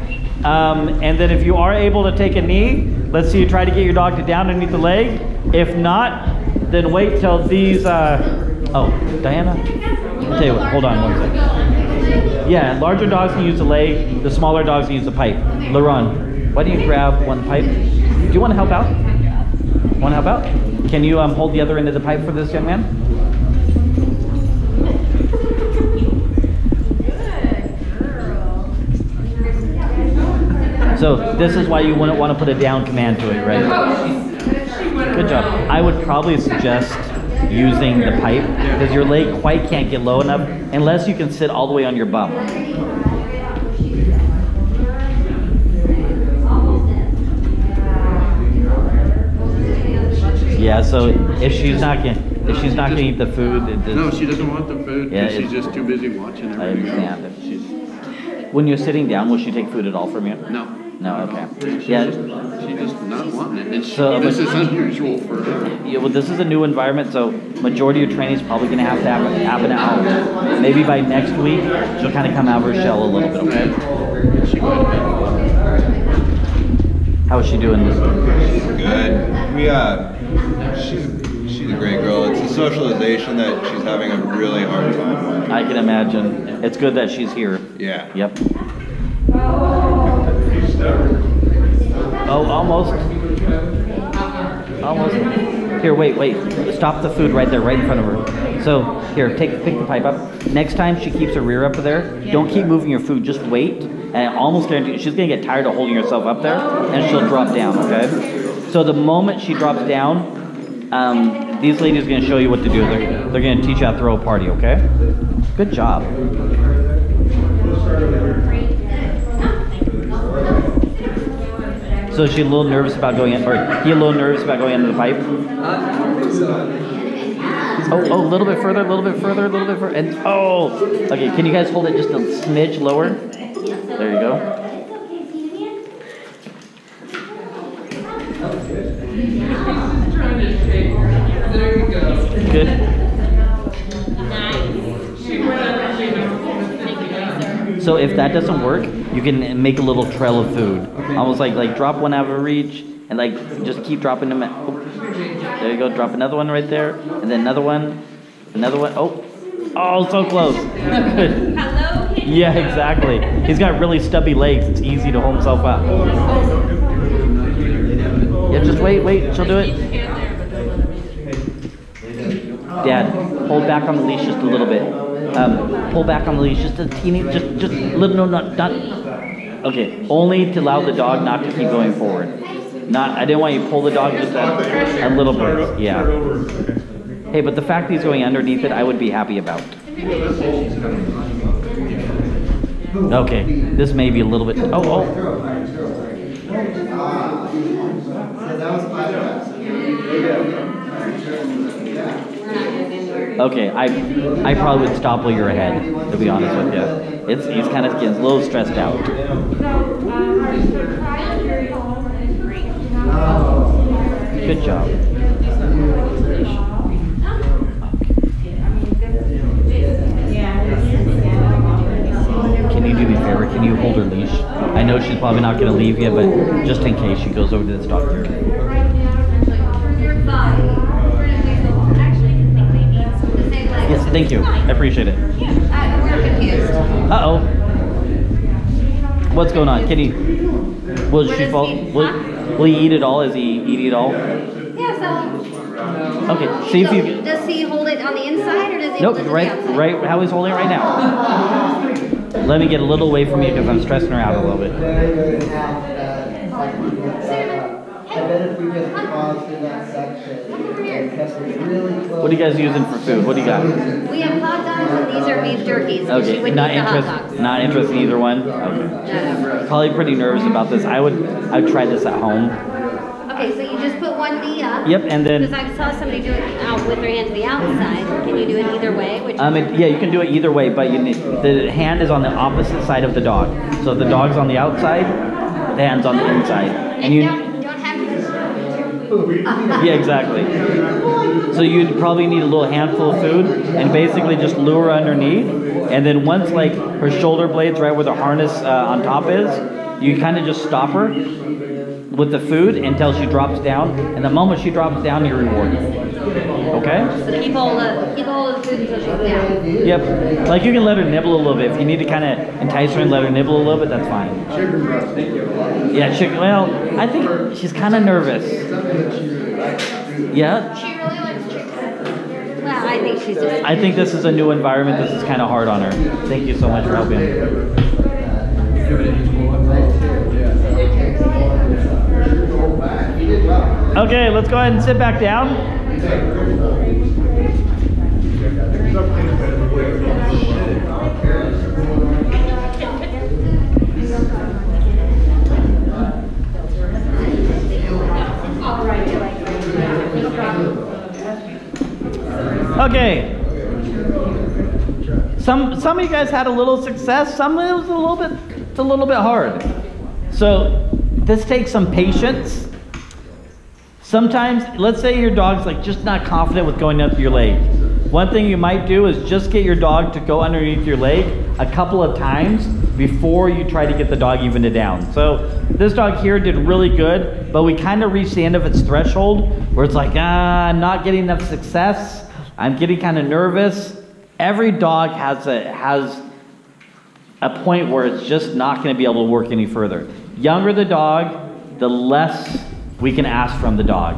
And then if you are able to take a knee, let's see you try to get your dog to down underneath the leg. If not, then wait till these, oh, Diana? I'll tell you what, hold on one second. Yeah, larger dogs can use the leg, the smaller dogs can use the pipe. LaRon, why don't you grab one pipe? Do you want to help out? Want to help out? Can you hold the other end of the pipe for this young man? So this is why you wouldn't want to put a down command to it, right? Good job. I would probably suggest using the pipe because your leg quite can't get low enough unless you can sit all the way on your bum. Yeah, so if she's not gonna eat the food, No, she doesn't want the food Yeah, because she's just too busy watching I everything understand. else. When you're sitting down, will she take food at all from you? No. No, okay. She's Yeah. just not wanting it. And So, this is unusual for her. Yeah, well, this is a new environment, so majority of training is probably going to have to happen at home. Maybe by next week, she'll kind of come out of her shell a little bit, okay? She would. How is she doing this? Good. She's a great girl. It's the socialization that she's having a really hard time with. I can imagine. It's good that she's here. Yeah. Yep. Oh, almost. Almost. Here, wait. Stop the food right there, right in front of her. So, here, pick the pipe up. Next time she keeps her rear up there, don't keep moving your food, just wait. And I almost guarantee she's going to get tired of holding herself up there, and she'll drop down, okay? So the moment she drops down, These ladies are going to show you what to do. They're going to teach you how to throw a party, okay? Good job. So is she a little nervous about going in, or he a little nervous about going into the pipe? Oh, a little bit further, a little bit further, a little bit further, and oh! Okay, can you guys hold it just a smidge lower? There you go. There you go. Good. So if that doesn't work, you can make a little trail of food. Almost like drop one out of reach and like just keep dropping them. Oh, there you go. Drop another one right there, and then another one, Oh, so close. Good. Hello, Kitty. Yeah, exactly. He's got really stubby legs. It's easy to hold himself up. Yeah, just wait. She'll do it. Dad, hold back on the leash just a little bit. Pull back on the leash just a teeny, just little, no, not. Okay, only to allow the dog not to keep going forward. I didn't want you to pull the dog just a little bit. Yeah. Hey, but the fact that he's going underneath it, I would be happy about. Okay, this may be a little bit. Oh. Okay, I probably would stopple your head, to be honest with you. He's kind of getting a little stressed out. Good job. Can you do me a favor? Can you hold her leash? I know she's probably not going to leave you, but just in case she goes over to this doctor. Yes, thank you. I appreciate it. We're confused. Uh-oh. What's going on? Kitty, will she fall? Will he eat it all? Is he eat it all? Yeah, so. Okay, see if you... Does he hold it on the inside or does he Nope, hold it on right the outside? how he's holding it right now. Let me get a little away from you because I'm stressing her out a little bit. I bet if we just pause through that section and kept it really close. What are you guys using for food? What do you got? We have hot dogs and these are beef jerkies. She Okay, would not eat the hot interested. dogs. Not interested in either one. Okay. Probably pretty nervous about this. I'd try this at home. Okay, so you just put one knee up. Yep, and then. Because I saw somebody do it out with their hand to the outside. Can you do it either way? Yeah, you can do it either way, but the hand is on the opposite side of the dog. So if the dog's on the outside, the hand's on the inside, and you. Don't have to. Yeah, exactly. So you'd probably need a little handful of food and basically just lure her underneath. And then once like her shoulder blades right where the harness on top is, you kind of just stop her with the food until she drops down. And the moment she drops down, you reward her. Okay? So keep hold of the food until she's down. Yep. Like you can let her nibble a little bit. If you need to kind of entice her and let her nibble a little bit, that's fine. Yeah, chicken. Well, I think she's kind of nervous. Yeah? She really likes chicken. Well, I think she's just... I think this is a new environment. This is kind of hard on her. Thank you so much for helping. Okay, let's go ahead and sit back down. Okay. Some of you guys had a little success. Some it was a little bit hard. So this takes some patience. Sometimes, let's say your dog's like just not confident with going up your leg. One thing you might do is just get your dog to go underneath your leg a couple of times before you try to get the dog even to down. So this dog here did really good, but we kind of reached the end of its threshold where it's like, I'm not getting enough success. I'm getting kind of nervous. Every dog has a point where it's just not going to be able to work any further. Younger the dog, the less we can ask from the dog.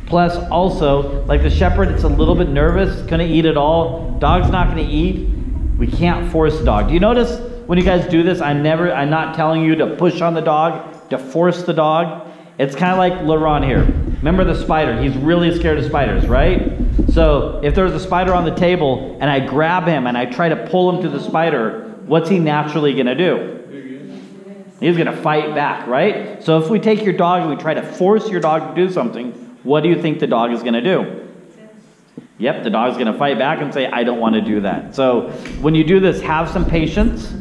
Plus also, like the shepherd, it's a little bit nervous, gonna eat it all. Dog's not gonna eat. We can't force the dog. Do you notice when you guys do this, I'm not telling you to push on the dog, to force the dog. It's kind of like Laurent here. Remember the spider. He's really scared of spiders, right? So if there's a spider on the table and I grab him and I try to pull him to the spider, what's he naturally going to do? He's going to fight back, right? So if we take your dog and we try to force your dog to do something, what do you think the dog is going to do? Yep, the dog's going to fight back and say, I don't want to do that. So when you do this, have some patience.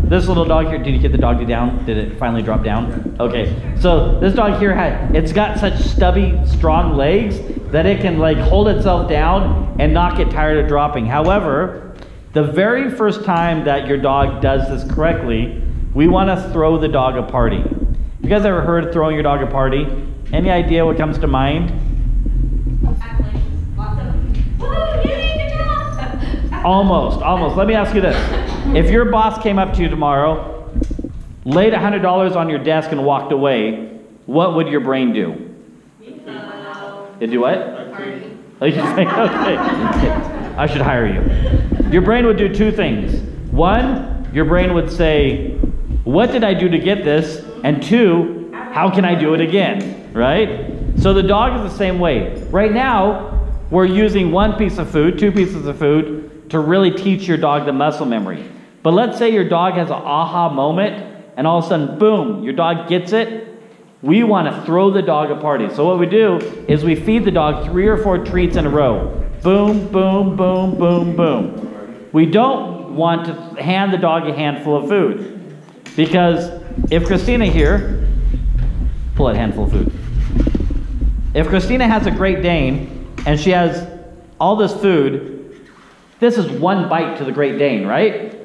This little dog here, did you get the dog down? Did it finally drop down? Okay, so this dog here, it's got such stubby, strong legs that it can like hold itself down and not get tired of dropping. However, the very first time that your dog does this correctly, we want to throw the dog a party. You guys ever heard of throwing your dog a party? Any idea what comes to mind? Almost. Let me ask you this. If your boss came up to you tomorrow, laid $100 on your desk and walked away, what would your brain do? It'd do what? Okay. I should hire you. Your brain would do two things. One, your brain would say, what did I do to get this? And two, how can I do it again? Right? So the dog is the same way. Right now, we're using one piece of food, two pieces of food, to really teach your dog the muscle memory. But let's say your dog has an aha moment, and all of a sudden, boom, your dog gets it. We want to throw the dog a party. So what we do is we feed the dog 3 or 4 treats in a row. Boom, boom, boom, boom, boom. We don't want to hand the dog a handful of food. Because if Christina here, pull that handful of food. If Christina has a Great Dane, and she has all this food, this is one bite to the Great Dane, right?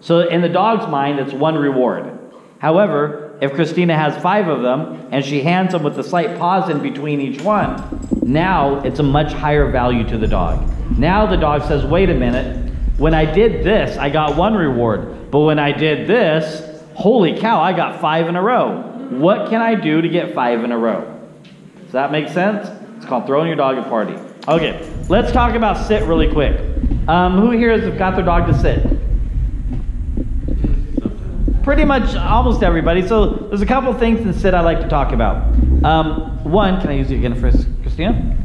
So in the dog's mind, it's one reward. However, if Christina has 5 of them, and she hands them with a slight pause in between each one, now it's a much higher value to the dog. Now the dog says, wait a minute, when I did this, I got 1 reward. But when I did this, holy cow, I got 5 in a row. What can I do to get 5 in a row? Does that make sense? It's called throwing your dog a party. Okay, let's talk about sit really quick. Who here has got their dog to sit? Pretty much almost everybody. So there's a couple things in sit I like to talk about. One, can I use it again for Christina?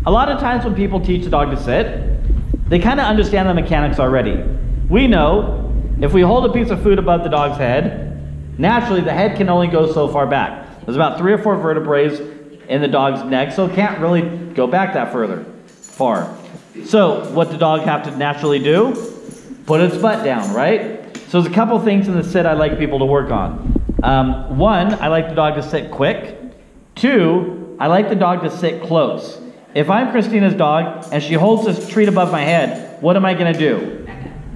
A lot of times when people teach a dog to sit, they kind of understand the mechanics already. We know if we hold a piece of food above the dog's head, naturally the head can only go so far back. There's about 3 or 4 vertebrae in the dog's neck, so it can't really go back that far. So what the dog have to naturally do? Put its butt down, right? So there's a couple things in the sit I like people to work on. One, I like the dog to sit quick. 2, I like the dog to sit close. If I'm Christina's dog and she holds this treat above my head, what am I going to do?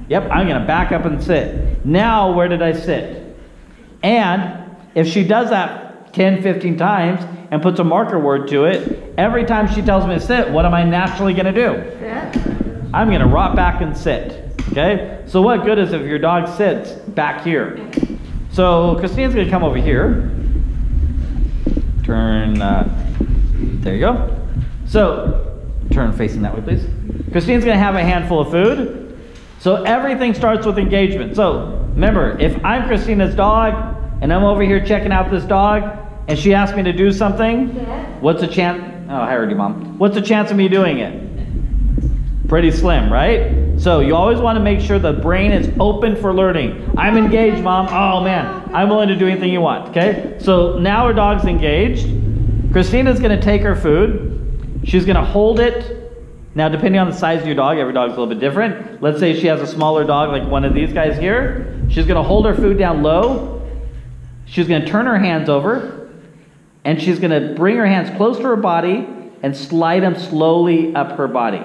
Yep, I'm going to back up and sit. Now, where did I sit? And if she does that 10, 15 times and puts a marker word to it, every time she tells me to sit, what am I naturally going to do? I'm going to rot back and sit. Okay? So what good is if your dog sits back here? So Christina's going to come over here. Turn, there you go. So, turn facing that way, please. Christina's going to have a handful of food. So everything starts with engagement. So remember, if I'm Christina's dog and I'm over here checking out this dog and she asks me to do something, what's the chance? Oh, I heard you, Mom. What's the chance of me doing it? Pretty slim, right? So you always want to make sure the brain is open for learning. I'm engaged, Mom. Oh man, I'm willing to do anything you want, okay? So now her dog's engaged. Christina's going to take her food. She's going to hold it. Now, depending on the size of your dog, every dog's a little bit different. Let's say she has a smaller dog like one of these guys here. She's going to hold her food down low. She's going to turn her hands over. And she's going to bring her hands close to her body and slide them slowly up her body.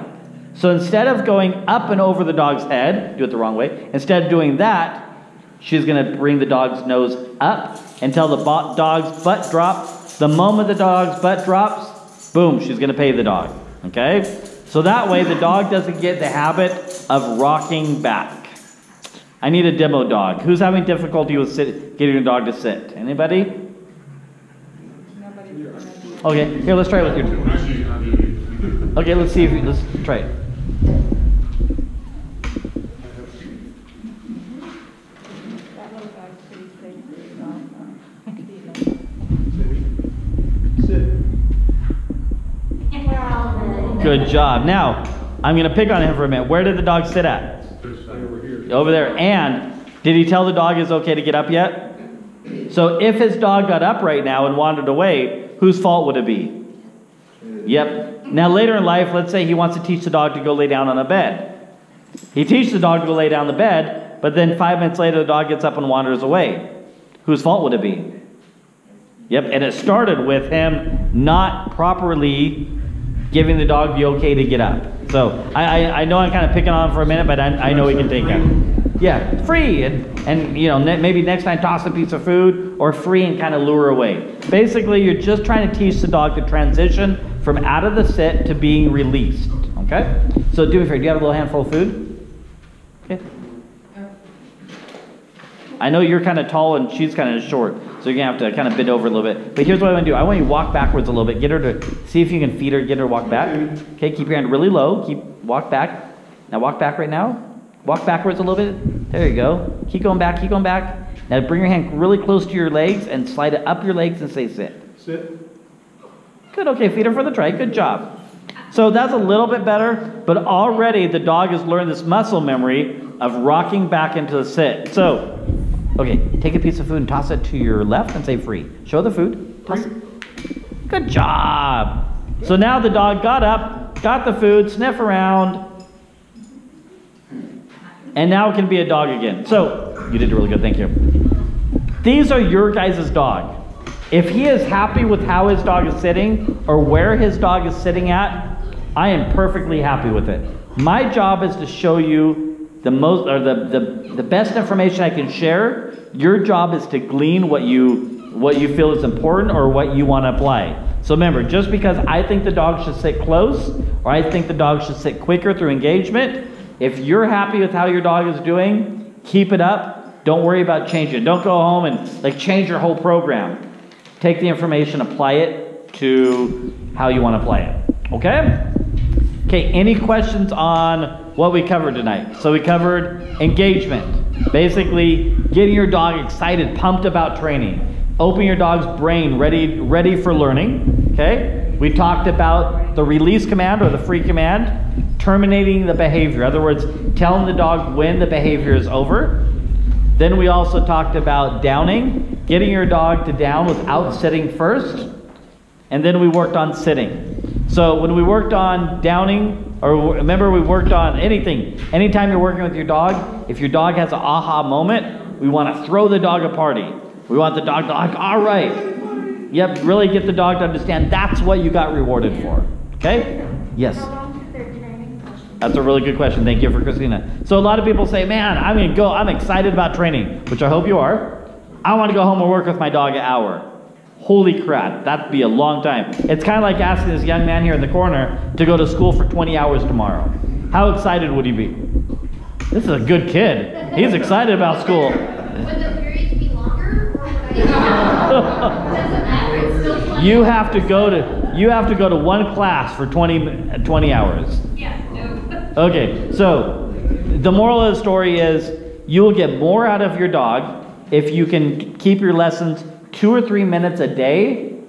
So instead of going up and over the dog's head, do it the wrong way. Instead of doing that, she's going to bring the dog's nose up until the dog's butt drops. The moment the dog's butt drops, boom, she's going to pay the dog. Okay? So that way the dog doesn't get the habit of rocking back. I need a demo dog. Who's having difficulty with getting a dog to sit? Anybody? Okay, here, let's try it with you. Okay, let's see if let's try it. Good job. Now, I'm going to pick on him for a minute. Where did the dog sit at? Over there. And did he tell the dog it's okay to get up yet? So if his dog got up right now and wandered away, whose fault would it be? Yep. Now later in life, let's say he wants to teach the dog to go lay down on a bed. He teaches the dog to go lay down on the bed, but then 5 minutes later the dog gets up and wanders away. Whose fault would it be? Yep, and it started with him not properly giving the dog the okay to get up. So I know I'm kind of picking on him for a minute, but I know he can take him. Yeah, free, and you know, maybe next time toss a piece of food, or free and kind of lure away. Basically, you're just trying to teach the dog to transition from out of the sit to being released, okay? So do me a favor, do you have a little handful of food? Okay. I know you're kind of tall and she's kind of short, so you're going to have to kind of bend over a little bit. But here's what I want to do. I want you to walk backwards a little bit. Get her to, see if you can feed her, get her to walk back. Okay, keep your hand really low. Walk back. Now walk back right now. Walk backwards a little bit. There you go. Keep going back, keep going back. Now bring your hand really close to your legs and slide it up your legs and say sit. Sit. Good, okay, feed her for the try. Good job. So that's a little bit better, but already the dog has learned this muscle memory of rocking back into the sit. So, okay, take a piece of food and toss it to your left and say free. Show the food. Toss it. Good job. So now the dog got up, got the food, sniff around, and now it can be a dog again. So, you did really good, thank you. These are your guys' dog. If he is happy with how his dog is sitting or where his dog is sitting at, I am perfectly happy with it. My job is to show you the most, or the best information I can share. Your job is to glean what you feel is important or what you want to apply. So remember, just because I think the dog should sit close, or I think the dog should sit quicker through engagement, if you're happy with how your dog is doing, keep it up. Don't worry about changing it. Don't go home and change your whole program. Take the information, apply it to how you want to apply it. Okay? Okay, any questions on what we covered tonight? So we covered engagement. Basically, getting your dog excited, pumped about training. Open your dog's brain, ready for learning. Okay? We talked about the release command or the free command, terminating the behavior. In other words, telling the dog when the behavior is over. Then we also talked about downing, getting your dog to down without sitting first. And then we worked on sitting. So when we worked on downing, or remember we worked on anything. Anytime you're working with your dog, if your dog has an aha moment, we want to throw the dog a party. We want the dog to like, all right. Yep, really get the dog to understand that's what you got rewarded for. Okay? Yes. That's a really good question. Thank you for Christina. So a lot of people say, man, I'm excited about training, which I hope you are. I want to go home and work with my dog an hour. Holy crap, that'd be a long time. It's kind of like asking this young man here in the corner to go to school for 20 hours tomorrow. How excited would he be? This is a good kid. He's excited about school. Would the periods be longer, or would I? Doesn't matter. It's still 20 You have to go to one class for 20 hours. Yeah, no. Okay, so the moral of the story is you will get more out of your dog if you can keep your lessons 2 or 3 minutes a day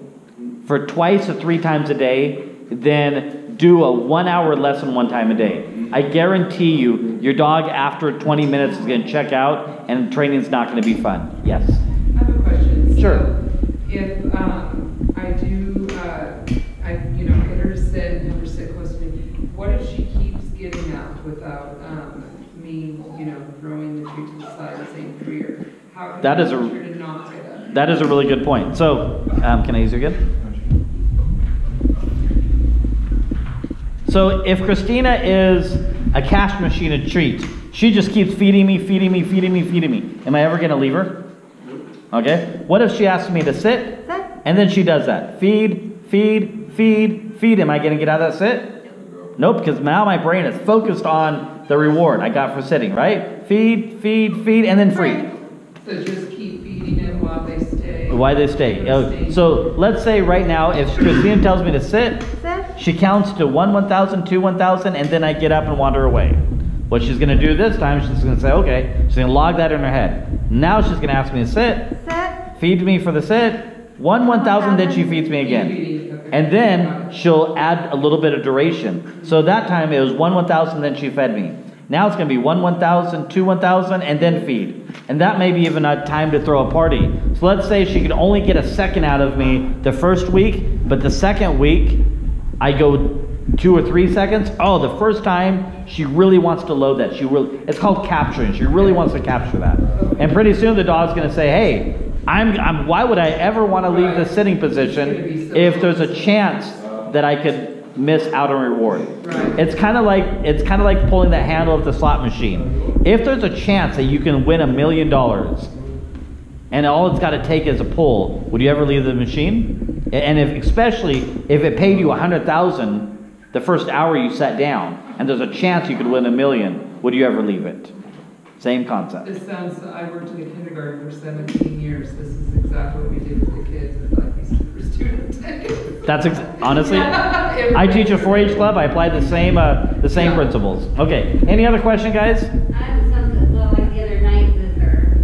for 2 or 3 times a day than do a 1 hour lesson 1 time a day. I guarantee you, your dog after 20 minutes is going to check out and training's not going to be fun. Yes? I have a question. Sure. So if I do, get her to sit and have her sit close to me, what if she keeps getting up without me, throwing the treat to the side and saying career? How can I get her to not get up? That is a really good point. So, can I use you again? So if Christina is a cash machine of treats, she just keeps feeding me. Am I ever going to leave her? Okay. What if she asks me to sit, and then she does that? Feed. Am I going to get out of that sit? Nope, because now my brain is focused on the reward I got for sitting, right? Feed, and then free. So just keep feeding them while they stay. Why they stay. So let's say right now, if Christina tells me to sit, she counts to 1, 1,000, 2, 1,000, and then I get up and wander away. What she's going to do this time, she's going to say, okay, she's going to log that in her head. Now she's going to ask me to sit, feed me for the sit, 1/1000, then she feeds me again. And then she'll add a little bit of duration. So that time it was 1/1000, then she fed me. Now it's going to be 1/1000, 2/1000, and then feed. And that may be even a time to throw a party. So let's say she could only get a second out of me the first week, but the second week I go 2 or 3 seconds. Oh, the first time she really wants to load that. It's called capturing. She really wants to capture that. And pretty soon the dog's going to say, hey, why would I ever want to leave the sitting position if there's a chance that I could miss out on reward? It's kind of like pulling the handle of the slot machine. If there's a chance that you can win $1 million and all it's got to take is a pull, would you ever leave the machine? And especially if it paid you $100,000 the first hour you sat down and there's a chance you could win $1 million, would you ever leave it? Same concept. This sounds, I worked in a kindergarten for 17 years. This is exactly what we did with the kids with like these super students. That's honestly, I teach a 4-H club. I apply the same principles. Okay. Any other question, guys? I have something, well, like the other night with her,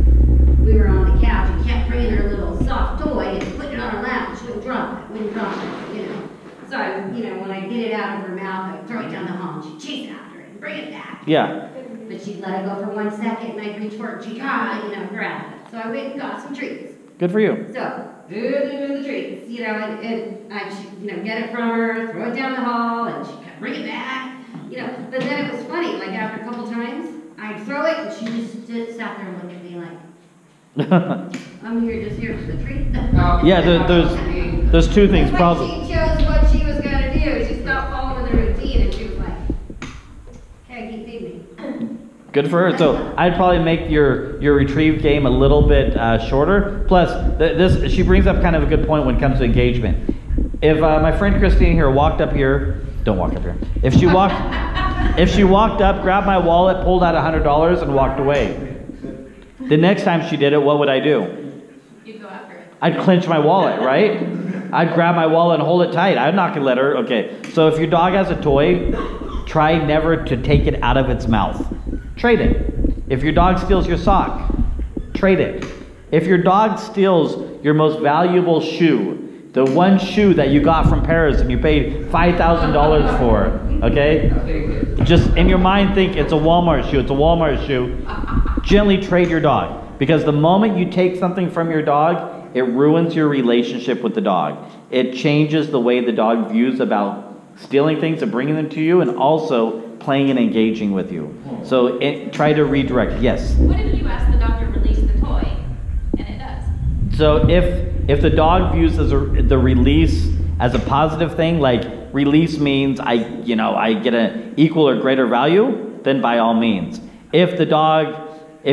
we were on the couch and kept bringing her little soft toy and putting it on her lap and she wouldn't drop it, you know. So I, when I get it out of her mouth, I throw it down the hall and she'd chase after it and bring it back. Yeah. But she'd let it go for 1 second and I'd reach for it and she'd grab it. So I went and got some treats. Good for you. So, do the treats, and I'd, get it from her, throw it down the hall, and she'd bring it back, But then it was funny, like after a couple times, I'd throw it, and she'd just sat there and look at me like, I'm just here for the treat. Yeah, there's two things. When she chose what she was going to do, she stopped following the routine, and she was like, okay, keep feeding me. Good for her. So I'd probably make your retrieve game a little bit shorter. Plus, she brings up kind of a good point when it comes to engagement. If my friend Christine here walked up here, don't walk up here. If she walked up, grabbed my wallet, pulled out $100, and walked away. The next time she did it, what would I do? You'd go after it. I'd clench my wallet, right? I'd grab my wallet and hold it tight. I'm not gonna let her. Okay. So if your dog has a toy, try never to take it out of its mouth. Trade it. If your dog steals your sock, trade it. If your dog steals your most valuable shoe, the one shoe that you got from Paris and you paid $5,000 for, okay? Just in your mind think it's a Walmart shoe, it's a Walmart shoe. Gently trade your dog. Because the moment you take something from your dog, it ruins your relationship with the dog. It changes the way the dog views about stealing things and bringing them to you, and also playing and engaging with you. So try to redirect. Yes? What if you ask the dog to release the toy, and it does? So if the dog views the release as a positive thing, like release means I get an equal or greater value, then by all means. If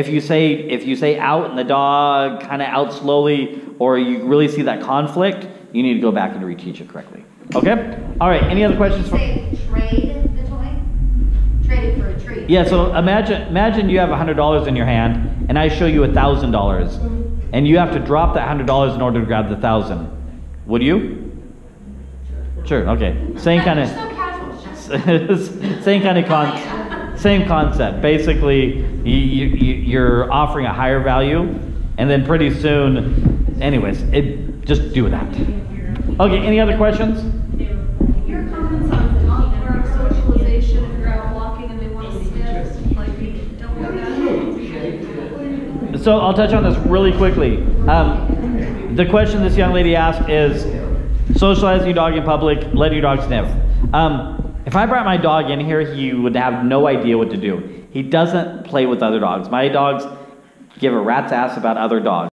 you say out and the dog kind of out slowly, or you really see that conflict, you need to go back and reteach it correctly. Okay? All right, any other questions? Say trade the toy? Trade it for a treat. Yeah, so imagine you have $100 in your hand, and I show you $1,000, and you have to drop that $100 in order to grab the 1,000. Would you? Sure. Okay. Same kind of. Same concept. Basically, you're offering a higher value, and then pretty soon, anyways, just do that. Okay. Any other questions? Your comments on off-work socialization, if you're out walking and they want to sniff, like, don't do that. So I'll touch on this really quickly. The question this young lady asked is, socialize your dog in public, let your dog sniff. If I brought my dog in here, he would have no idea what to do. He doesn't play with other dogs. My dogs give a rat's ass about other dogs.